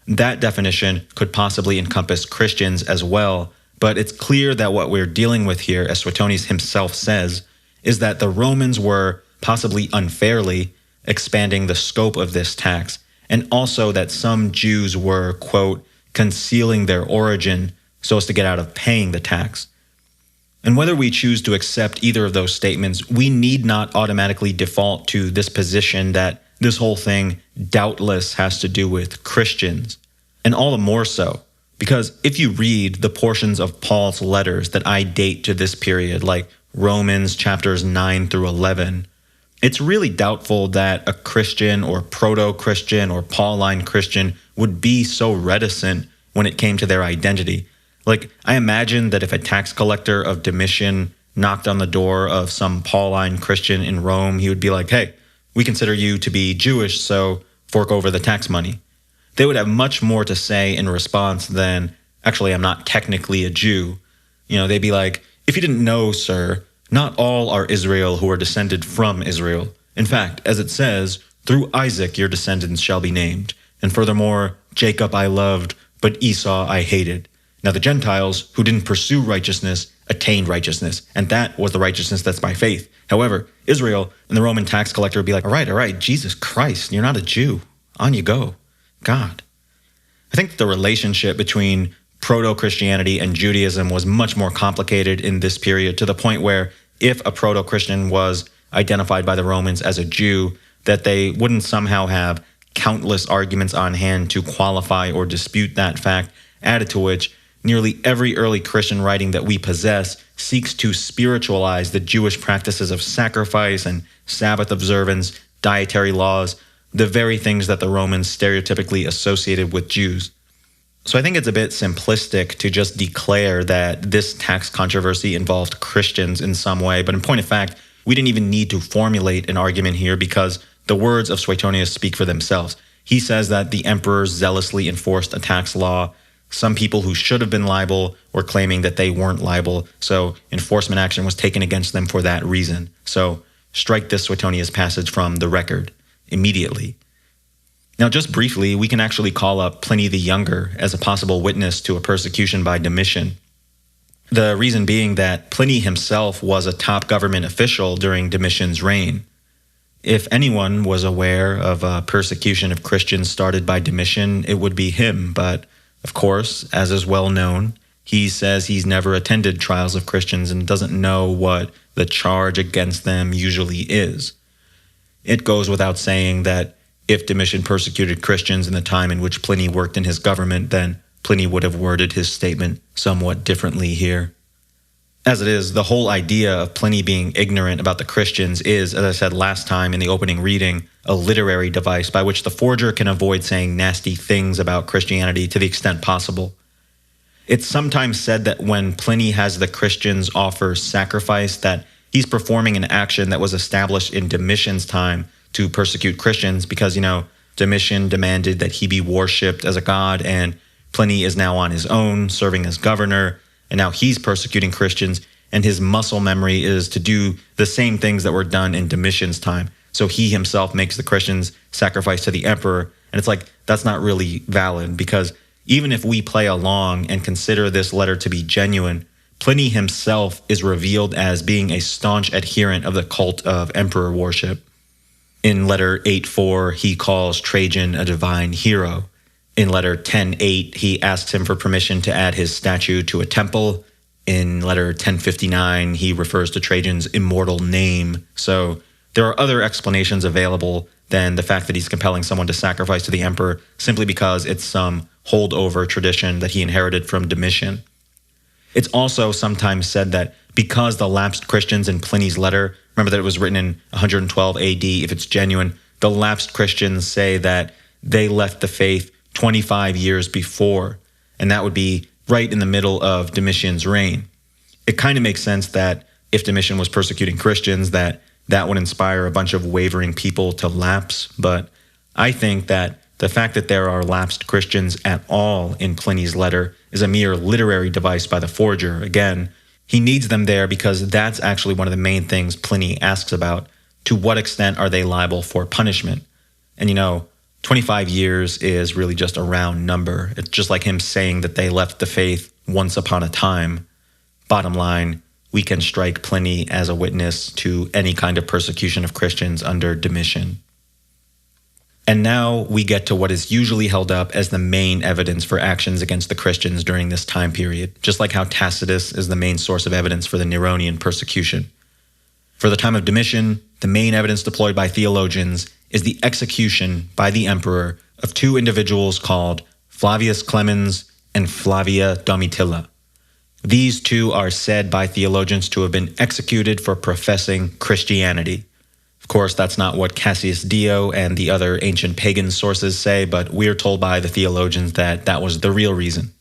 That definition could possibly encompass Christians as well, but it's clear that what we're dealing with here, as Suetonius himself says, is that the Romans were, possibly unfairly, expanding the scope of this tax, and also that some Jews were, quote, concealing their origin so as to get out of paying the tax. And whether we choose to accept either of those statements, we need not automatically default to this position that this whole thing doubtless has to do with Christians. And all the more so, because if you read the portions of Paul's letters that I date to this period, like Romans chapters 9 through 11, it's really doubtful that a Christian or proto-Christian or Pauline Christian would be so reticent when it came to their identity. Like, I imagine that if a tax collector of Domitian knocked on the door of some Pauline Christian in Rome, he would be like, hey, we consider you to be Jewish, so fork over the tax money. They would have much more to say in response than, actually, I'm not technically a Jew. You know, they'd be like, if you didn't know, sir, not all are Israel who are descended from Israel. In fact, as it says, through Isaac your descendants shall be named. And furthermore, Jacob I loved, but Esau I hated. Now the Gentiles, who didn't pursue righteousness, attained righteousness, and that was the righteousness that's by faith. However, Israel and the Roman tax collector would be like, all right, Jesus Christ, you're not a Jew. On you go. God. I think the relationship between proto-Christianity and Judaism was much more complicated in this period, to the point where if a proto-Christian was identified by the Romans as a Jew, that they wouldn't somehow have countless arguments on hand to qualify or dispute that fact, added to which nearly every early Christian writing that we possess seeks to spiritualize the Jewish practices of sacrifice and Sabbath observance, dietary laws, the very things that the Romans stereotypically associated with Jews. So I think it's a bit simplistic to just declare that this tax controversy involved Christians in some way, but in point of fact, we didn't even need to formulate an argument here because the words of Suetonius speak for themselves. He says that the emperors zealously enforced a tax law. Some people who should have been liable were claiming that they weren't liable, so enforcement action was taken against them for that reason. So strike this Suetonius passage from the record immediately. Now, just briefly, we can actually call up Pliny the Younger as a possible witness to a persecution by Domitian. The reason being that Pliny himself was a top government official during Domitian's reign. If anyone was aware of a persecution of Christians started by Domitian, it would be him, but of course, as is well known, he says he's never attended trials of Christians and doesn't know what the charge against them usually is. It goes without saying that if Domitian persecuted Christians in the time in which Pliny worked in his government, then Pliny would have worded his statement somewhat differently here. As it is, the whole idea of Pliny being ignorant about the Christians is, as I said last time in the opening reading, a literary device by which the forger can avoid saying nasty things about Christianity to the extent possible. It's sometimes said that when Pliny has the Christians offer sacrifice, that he's performing an action that was established in Domitian's time to persecute Christians because, Domitian demanded that he be worshipped as a god, and Pliny is now on his own, serving as governor, and now he's persecuting Christians, and his muscle memory is to do the same things that were done in Domitian's time. So he himself makes the Christians sacrifice to the emperor, and it's like, that's not really valid, because even if we play along and consider this letter to be genuine, Pliny himself is revealed as being a staunch adherent of the cult of emperor worship. In letter 8:4, he calls Trajan a divine hero. In letter 10:8, he asks him for permission to add his statue to a temple. In letter 10:59, he refers to Trajan's immortal name. So There are other explanations available than the fact that he's compelling someone to sacrifice to the emperor simply because it's some holdover tradition that he inherited from Domitian. It's also sometimes said that because the lapsed Christians in Pliny's letter, remember that it was written in 112 AD, if it's genuine, the lapsed Christians say that they left the faith 25 years before, and that would be right in the middle of Domitian's reign. It kind of makes sense that if Domitian was persecuting Christians, that would inspire a bunch of wavering people to lapse, but I think that the fact that there are lapsed Christians at all in Pliny's letter is a mere literary device by the forger. Again, he needs them there because that's actually one of the main things Pliny asks about. To what extent are they liable for punishment? And 25 years is really just a round number. It's just like him saying that they left the faith once upon a time. Bottom line, we can strike Pliny as a witness to any kind of persecution of Christians under Domitian. And now we get to what is usually held up as the main evidence for actions against the Christians during this time period, just like how Tacitus is the main source of evidence for the Neronian persecution. For the time of Domitian, the main evidence deployed by theologians is the execution by the emperor of two individuals called Flavius Clemens and Flavia Domitilla. These two are said by theologians to have been executed for professing Christianity. Of course, that's not what Cassius Dio and the other ancient pagan sources say, but we're told by the theologians that that was the real reason.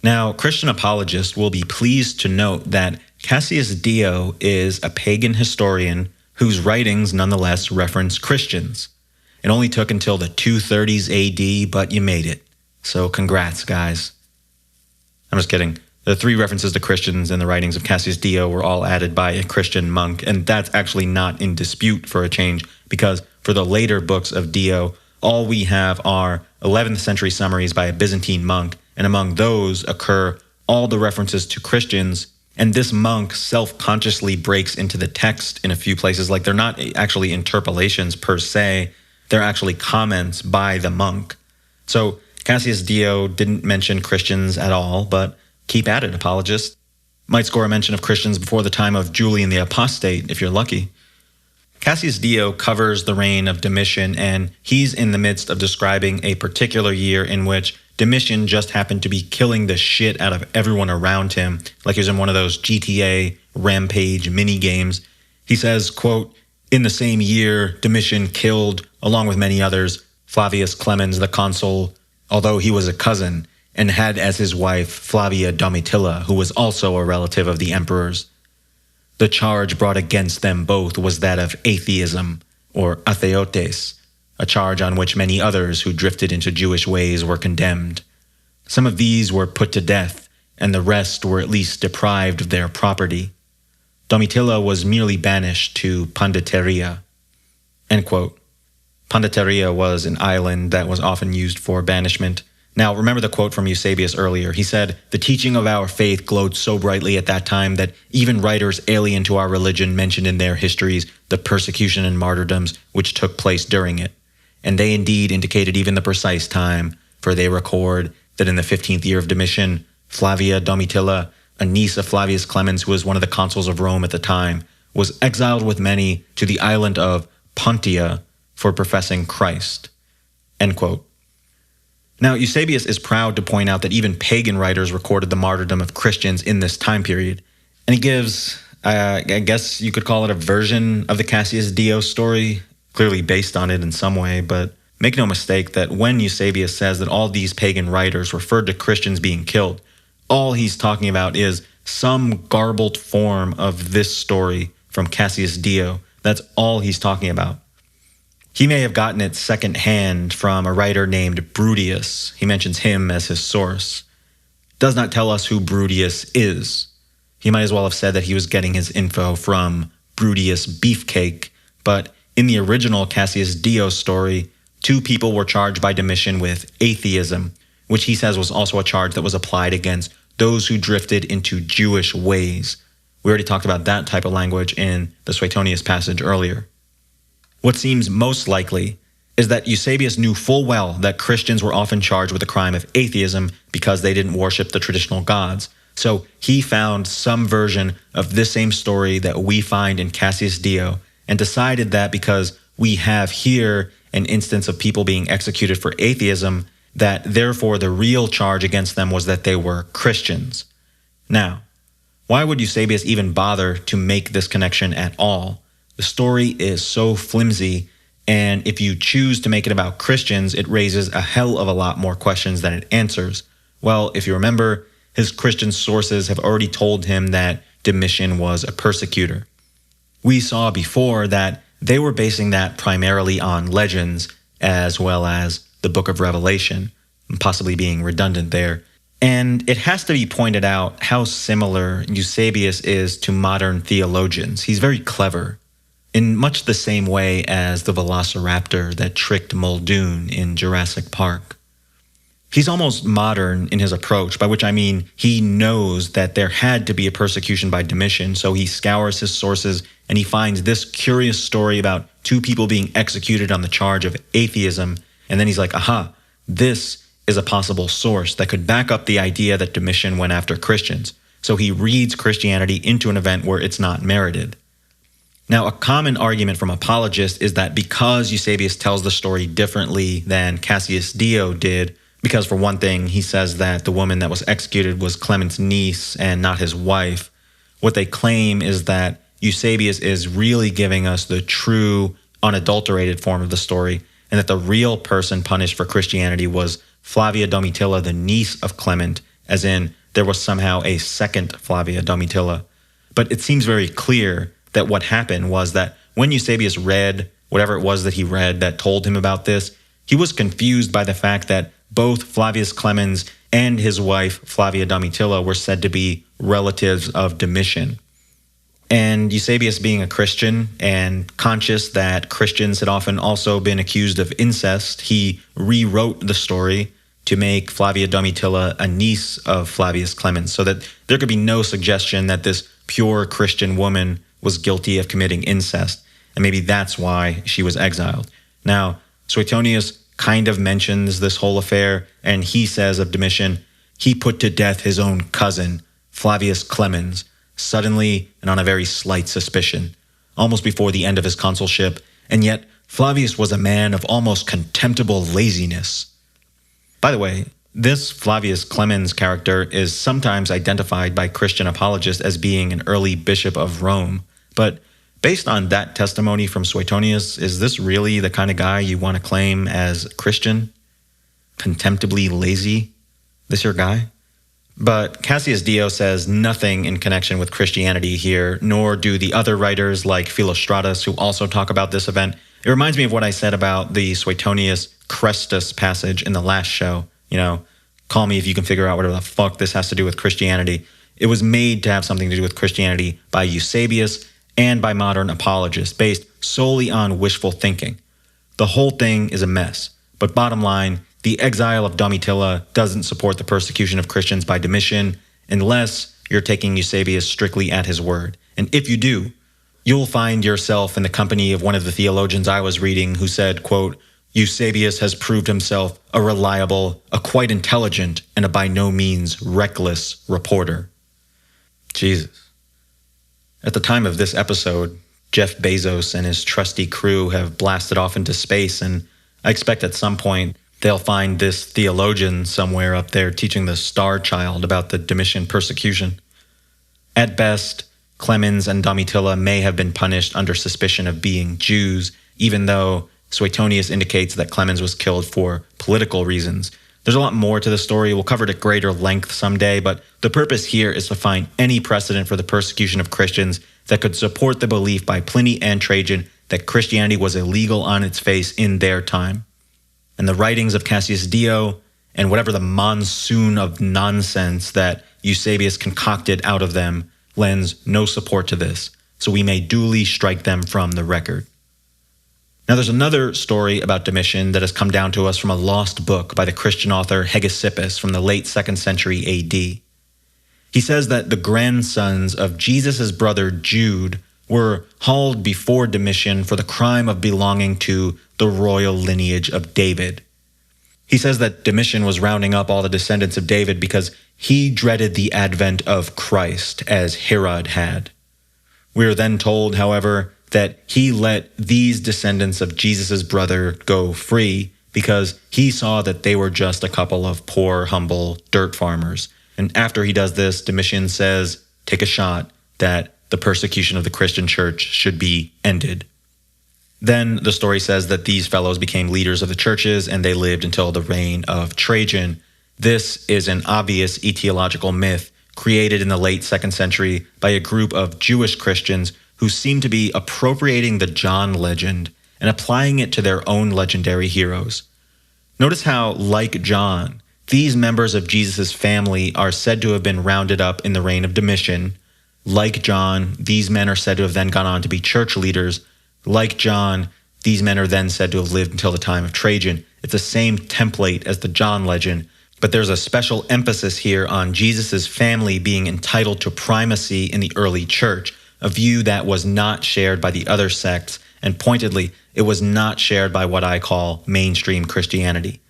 Now, Christian apologists will be pleased to note that Cassius Dio is a pagan historian whose writings nonetheless reference Christians. It only took until the 230s AD, but you made it. So congrats, guys. I'm just kidding. The three references to Christians in the writings of Cassius Dio were all added by a Christian monk, and that's actually not in dispute for a change, because for the later books of Dio, all we have are 11th century summaries by a Byzantine monk, and among those occur all the references to Christians, and this monk self-consciously breaks into the text in a few places. Like, they're not actually interpolations per se, they're actually comments by the monk. So Cassius Dio didn't mention Christians at all, but keep at it, apologists. Might score a mention of Christians before the time of Julian the Apostate, if you're lucky. Cassius Dio covers the reign of Domitian, and he's in the midst of describing a particular year in which Domitian just happened to be killing the shit out of everyone around him, like he was in one of those GTA Rampage mini games. He says, quote, "In the same year, Domitian killed, along with many others, Flavius Clemens the consul, although he was a cousin, and had as his wife Flavia Domitilla, who was also a relative of the emperor's. The charge brought against them both was that of atheism, or atheotes, a charge on which many others who drifted into Jewish ways were condemned. Some of these were put to death, and the rest were at least deprived of their property. Domitilla was merely banished to Panditeria." End quote. Panditeria was an island that was often used for banishment. Now, remember the quote from Eusebius earlier. He said, "The teaching of our faith glowed so brightly at that time that even writers alien to our religion mentioned in their histories the persecution and martyrdoms which took place during it. And they indeed indicated even the precise time, for they record that in the 15th year of Domitian, Flavia Domitilla, a niece of Flavius Clemens, who was one of the consuls of Rome at the time, was exiled with many to the island of Pontia for professing Christ." End quote. Now, Eusebius is proud to point out that even pagan writers recorded the martyrdom of Christians in this time period. And he gives, I guess you could call it a version of the Cassius Dio story, clearly based on it in some way, but make no mistake that when Eusebius says that all these pagan writers referred to Christians being killed, all he's talking about is some garbled form of this story from Cassius Dio. That's all he's talking about. He may have gotten it secondhand from a writer named Brutius. He mentions him as his source. Does not tell us who Brutius is. He might as well have said that he was getting his info from Brutius Beefcake, but in the original Cassius Dio story, two people were charged by Domitian with atheism, which he says was also a charge that was applied against those who drifted into Jewish ways. We already talked about that type of language in the Suetonius passage earlier. What seems most likely is that Eusebius knew full well that Christians were often charged with the crime of atheism because they didn't worship the traditional gods. So he found some version of this same story that we find in Cassius Dio, and decided that because we have here an instance of people being executed for atheism, that therefore the real charge against them was that they were Christians. Now, why would Eusebius even bother to make this connection at all? The story is so flimsy, and if you choose to make it about Christians, it raises a hell of a lot more questions than it answers. Well, if you remember, his Christian sources have already told him that Domitian was a persecutor. We saw before that they were basing that primarily on legends as well as the book of Revelation, possibly being redundant there. And it has to be pointed out how similar Eusebius is to modern theologians. He's very clever, in much the same way as the velociraptor that tricked Muldoon in Jurassic Park. He's almost modern in his approach, by which I mean he knows that there had to be a persecution by Domitian, so he scours his sources and he finds this curious story about two people being executed on the charge of atheism, and then he's like, aha, this is a possible source that could back up the idea that Domitian went after Christians. So he reads Christianity into an event where it's not merited. Now, a common argument from apologists is that because Eusebius tells the story differently than Cassius Dio did, because for one thing, he says that the woman that was executed was Clement's niece and not his wife, what they claim is that Eusebius is really giving us the true, unadulterated form of the story, and that the real person punished for Christianity was Flavia Domitilla, the niece of Clement, as in there was somehow a second Flavia Domitilla. But it seems very clear that what happened was that when Eusebius read whatever it was that he read that told him about this, he was confused by the fact that both Flavius Clemens and his wife Flavia Domitilla were said to be relatives of Domitian. And Eusebius, being a Christian and conscious that Christians had often also been accused of incest, he rewrote the story to make Flavia Domitilla a niece of Flavius Clemens, so that there could be no suggestion that this pure Christian woman was guilty of committing incest, and maybe that's why she was exiled. Now, Suetonius kind of mentions this whole affair, and he says of Domitian, he put to death his own cousin, Flavius Clemens, suddenly and on a very slight suspicion, almost before the end of his consulship, and yet Flavius was a man of almost contemptible laziness. By the way, this Flavius Clemens character is sometimes identified by Christian apologists as being an early bishop of Rome, but based on that testimony from Suetonius, is this really the kind of guy you want to claim as Christian? Contemptibly lazy? This your guy? But Cassius Dio says nothing in connection with Christianity here, nor do the other writers like Philostratus who also talk about this event. It reminds me of what I said about the Suetonius Crestus passage in the last show. You know, call me if you can figure out whatever the fuck this has to do with Christianity. It was made to have something to do with Christianity by Eusebius and by modern apologists, based solely on wishful thinking. The whole thing is a mess, but bottom line, the exile of Domitilla doesn't support the persecution of Christians by Domitian unless you're taking Eusebius strictly at his word. And if you do, you'll find yourself in the company of one of the theologians I was reading who said, quote, Eusebius has proved himself a reliable, a quite intelligent, and a by no means reckless reporter. Jesus. At the time of this episode, Jeff Bezos and his trusty crew have blasted off into space, and I expect at some point they'll find this theologian somewhere up there teaching the star child about the Domitian persecution. At best, Clemens and Domitilla may have been punished under suspicion of being Jews, even though Suetonius indicates that Clemens was killed for political reasons. There's a lot more to the story. We'll cover it at greater length someday, but the purpose here is to find any precedent for the persecution of Christians that could support the belief by Pliny and Trajan that Christianity was illegal on its face in their time. And the writings of Cassius Dio and whatever the monsoon of nonsense that Eusebius concocted out of them lends no support to this, so we may duly strike them from the record. Now there's another story about Domitian that has come down to us from a lost book by the Christian author Hegesippus from the late 2nd century AD. He says that the grandsons of Jesus' brother Jude were hauled before Domitian for the crime of belonging to the royal lineage of David. He says that Domitian was rounding up all the descendants of David because he dreaded the advent of Christ as Herod had. We are then told, however, that he let these descendants of Jesus' brother go free because he saw that they were just a couple of poor, humble dirt farmers. And after he does this, Domitian says, take a shot that the persecution of the Christian church should be ended. Then the story says that these fellows became leaders of the churches and they lived until the reign of Trajan. This is an obvious etiological myth created in the late 2nd century by a group of Jewish Christians who seem to be appropriating the John legend and applying it to their own legendary heroes. Notice how, like John, these members of Jesus' family are said to have been rounded up in the reign of Domitian. Like John, these men are said to have then gone on to be church leaders. Like John, these men are then said to have lived until the time of Trajan. It's the same template as the John legend, but there's a special emphasis here on Jesus' family being entitled to primacy in the early church, a view that was not shared by the other sects, and pointedly, it was not shared by what I call mainstream Christianity.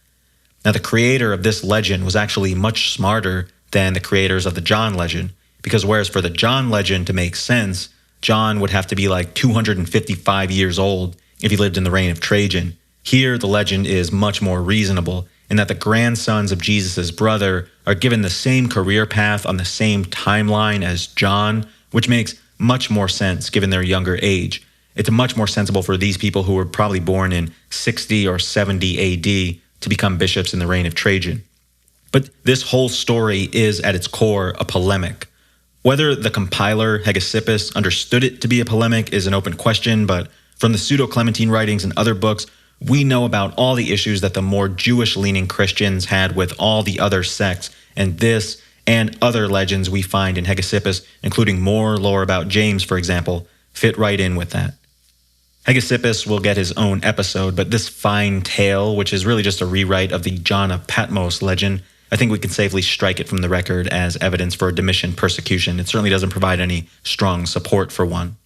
Now, the creator of this legend was actually much smarter than the creators of the John legend, because whereas for the John legend to make sense, John would have to be like 255 years old if he lived in the reign of Trajan. Here, the legend is much more reasonable in that the grandsons of Jesus' brother are given the same career path on the same timeline as John, which makes much more sense given their younger age. It's much more sensible for these people who were probably born in 60 or 70 AD to become bishops in the reign of Trajan. But this whole story is at its core a polemic. Whether the compiler Hegesippus understood it to be a polemic is an open question, but from the Pseudo-Clementine writings and other books, we know about all the issues that the more Jewish-leaning Christians had with all the other sects, and this and other legends we find in Hegesippus, including more lore about James, for example, fit right in with that. Hegesippus will get his own episode, but this fine tale, which is really just a rewrite of the John of Patmos legend, I think we can safely strike it from the record as evidence for a Domitian persecution. It certainly doesn't provide any strong support for one.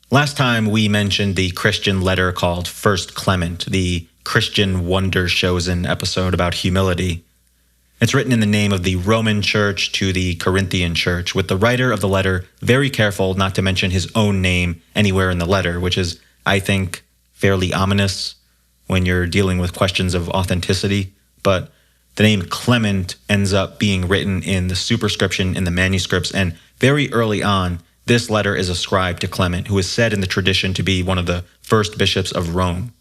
Last time we mentioned the Christian letter called First Clement, the Christian wonder-chosen episode about humility. It's written in the name of the Roman Church to the Corinthian Church, with the writer of the letter very careful not to mention his own name anywhere in the letter, which is, I think, fairly ominous when you're dealing with questions of authenticity. But the name Clement ends up being written in the superscription in the manuscripts, and very early on, this letter is ascribed to Clement, who is said in the tradition to be one of the first bishops of Rome.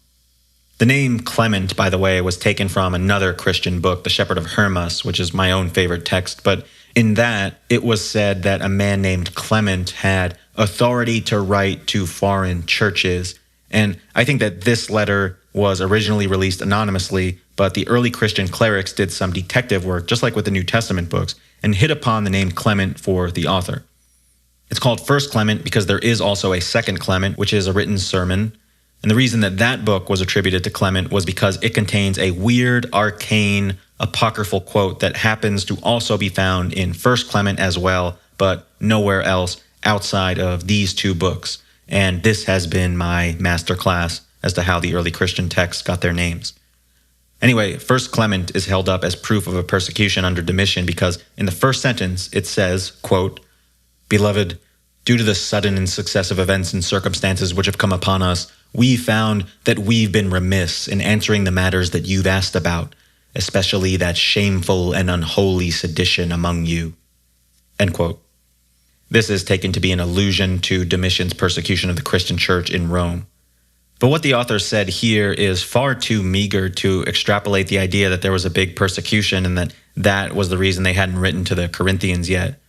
The name Clement, by the way, was taken from another Christian book, The Shepherd of Hermas, which is my own favorite text, but in that, it was said that a man named Clement had authority to write to foreign churches, and I think that this letter was originally released anonymously, but the early Christian clerics did some detective work, just like with the New Testament books, and hit upon the name Clement for the author. It's called First Clement because there is also a Second Clement, which is a written sermon. And the reason that that book was attributed to Clement was because it contains a weird, arcane, apocryphal quote that happens to also be found in First Clement as well, but nowhere else outside of these two books. And this has been my masterclass as to how the early Christian texts got their names. Anyway, First Clement is held up as proof of a persecution under Domitian because in the first sentence it says, quote, "Beloved, due to the sudden and successive events and circumstances which have come upon us, we found that we've been remiss in answering the matters that you've asked about, especially that shameful and unholy sedition among you." End quote. This is taken to be an allusion to Domitian's persecution of the Christian church in Rome. But what the author said here is far too meager to extrapolate the idea that there was a big persecution and that that was the reason they hadn't written to the Corinthians yet.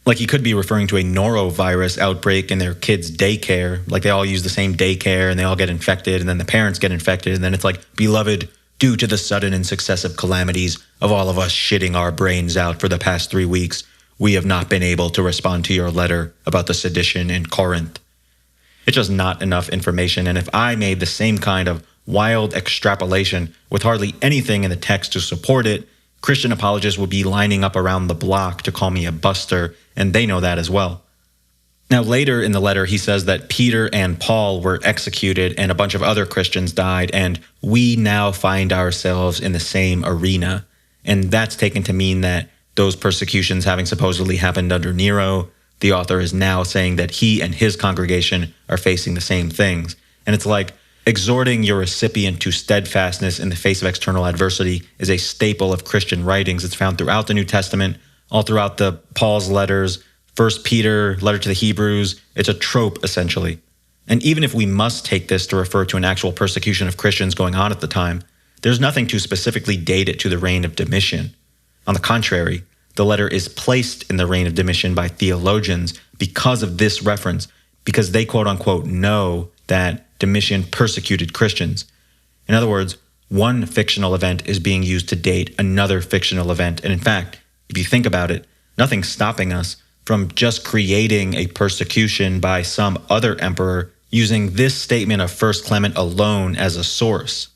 Like he could be referring to a norovirus outbreak in their kids' daycare. Like they all use the same daycare and they all get infected and then the parents get infected. And then it's like, "Beloved, due to the sudden and successive calamities of all of us shitting our brains out for the past 3 weeks, we have not been able to respond to your letter about the sedition in Corinth." It's just not enough information. And if I made the same kind of wild extrapolation with hardly anything in the text to support it, Christian apologists would be lining up around the block to call me a buster, and they know that as well. Now, later in the letter, he says that Peter and Paul were executed and a bunch of other Christians died, and we now find ourselves in the same arena. And that's taken to mean that those persecutions having supposedly happened under Nero, the author is now saying that he and his congregation are facing the same things. And it's like exhorting your recipient to steadfastness in the face of external adversity is a staple of Christian writings. It's found throughout the New Testament, all throughout the Paul's letters, 1 Peter, letter to the Hebrews. It's a trope, essentially. And even if we must take this to refer to an actual persecution of Christians going on at the time, there's nothing to specifically date it to the reign of Domitian. On the contrary, the letter is placed in the reign of Domitian by theologians because of this reference, because they quote-unquote know that Domitian persecuted Christians. In other words, one fictional event is being used to date another fictional event. And in fact, if you think about it, nothing's stopping us from just creating a persecution by some other emperor using this statement of 1 Clement alone as a source.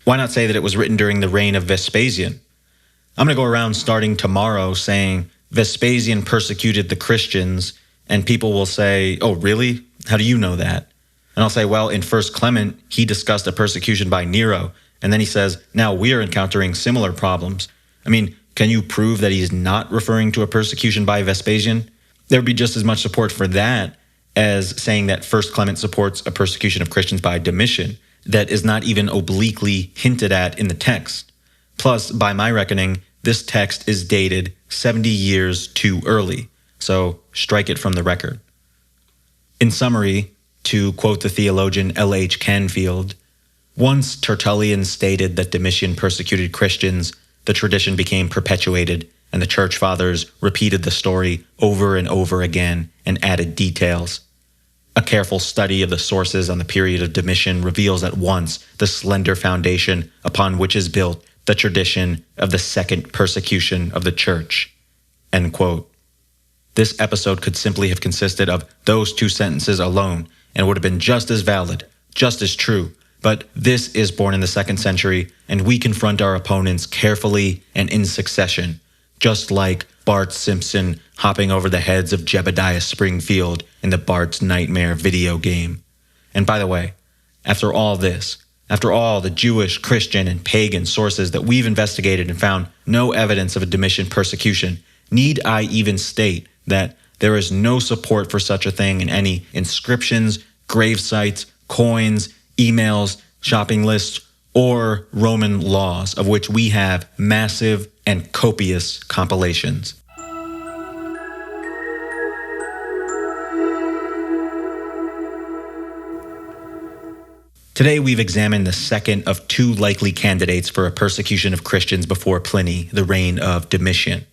Why not say that it was written during the reign of Vespasian? I'm going to go around starting tomorrow saying Vespasian persecuted the Christians, and people will say, oh, really? How do you know that? And I'll say, well, in 1 Clement, he discussed a persecution by Nero, and then he says, now we're encountering similar problems. I mean, can you prove that he's not referring to a persecution by Vespasian? There would be just as much support for that as saying that 1 Clement supports a persecution of Christians by Domitian that is not even obliquely hinted at in the text. Plus, by my reckoning, this text is dated 70 years too early, so strike it from the record. In summary, to quote the theologian L.H. Canfield, once Tertullian stated that Domitian persecuted Christians, the tradition became perpetuated, and the church fathers repeated the story over and over again and added details. A careful study of the sources on the period of Domitian reveals at once the slender foundation upon which is built the tradition of the second persecution of the church. End quote. This episode could simply have consisted of those two sentences alone and would have been just as valid, just as true. But this is born in the 2nd century, and we confront our opponents carefully and in succession, just like Bart Simpson hopping over the heads of Jebediah Springfield in the Bart's Nightmare video game. And by the way, after all this, after all the Jewish, Christian, and pagan sources that we've investigated and found no evidence of a Domitian persecution, need I even state that there is no support for such a thing in any inscriptions, grave sites, coins, emails, shopping lists, or Roman laws, of which we have massive and copious compilations. Today we've examined the second of two likely candidates for a persecution of Christians before Pliny, the reign of Domitian.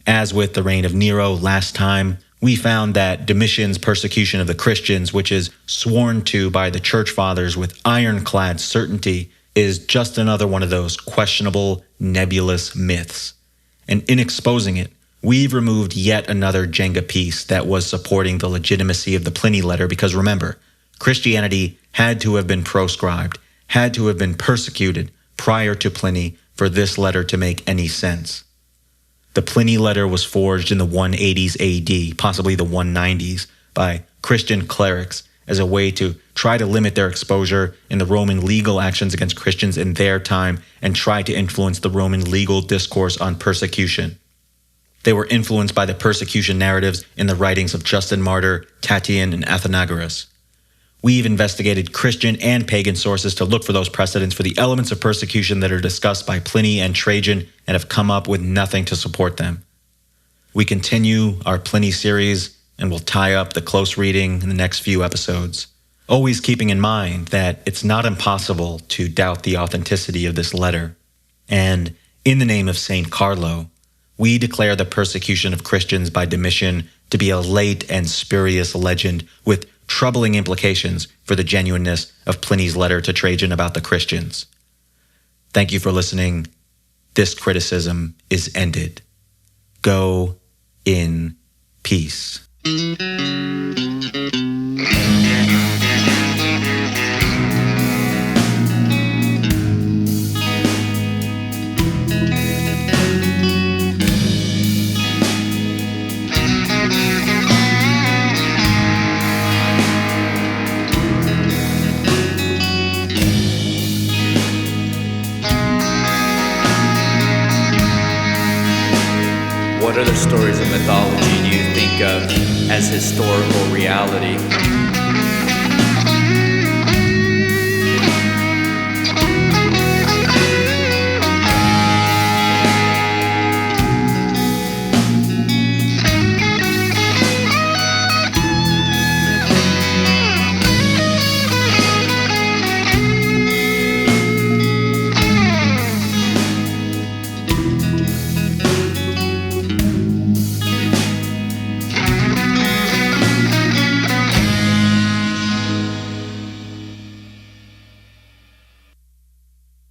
As with the reign of Nero last time, we found that Domitian's persecution of the Christians, which is sworn to by the church fathers with ironclad certainty, is just another one of those questionable, nebulous myths. And in exposing it, we've removed yet another Jenga piece that was supporting the legitimacy of the Pliny letter, because remember, Christianity had to have been proscribed, had to have been persecuted prior to Pliny for this letter to make any sense. The Pliny letter was forged in the 180s AD, possibly the 190s, by Christian clerics as a way to try to limit their exposure in the Roman legal actions against Christians in their time and try to influence the Roman legal discourse on persecution. They were influenced by the persecution narratives in the writings of Justin Martyr, Tatian, and Athenagoras. We've investigated Christian and pagan sources to look for those precedents for the elements of persecution that are discussed by Pliny and Trajan and have come up with nothing to support them. We continue our Pliny series and we'll tie up the close reading in the next few episodes, always keeping in mind that it's not impossible to doubt the authenticity of this letter. And in the name of St. Carlo, we declare the persecution of Christians by Domitian to be a late and spurious legend with troubling implications for the genuineness of Pliny's letter to Trajan about the Christians. Thank you for listening. This criticism is ended. Go in peace. What other stories of mythology do you think of as historical reality.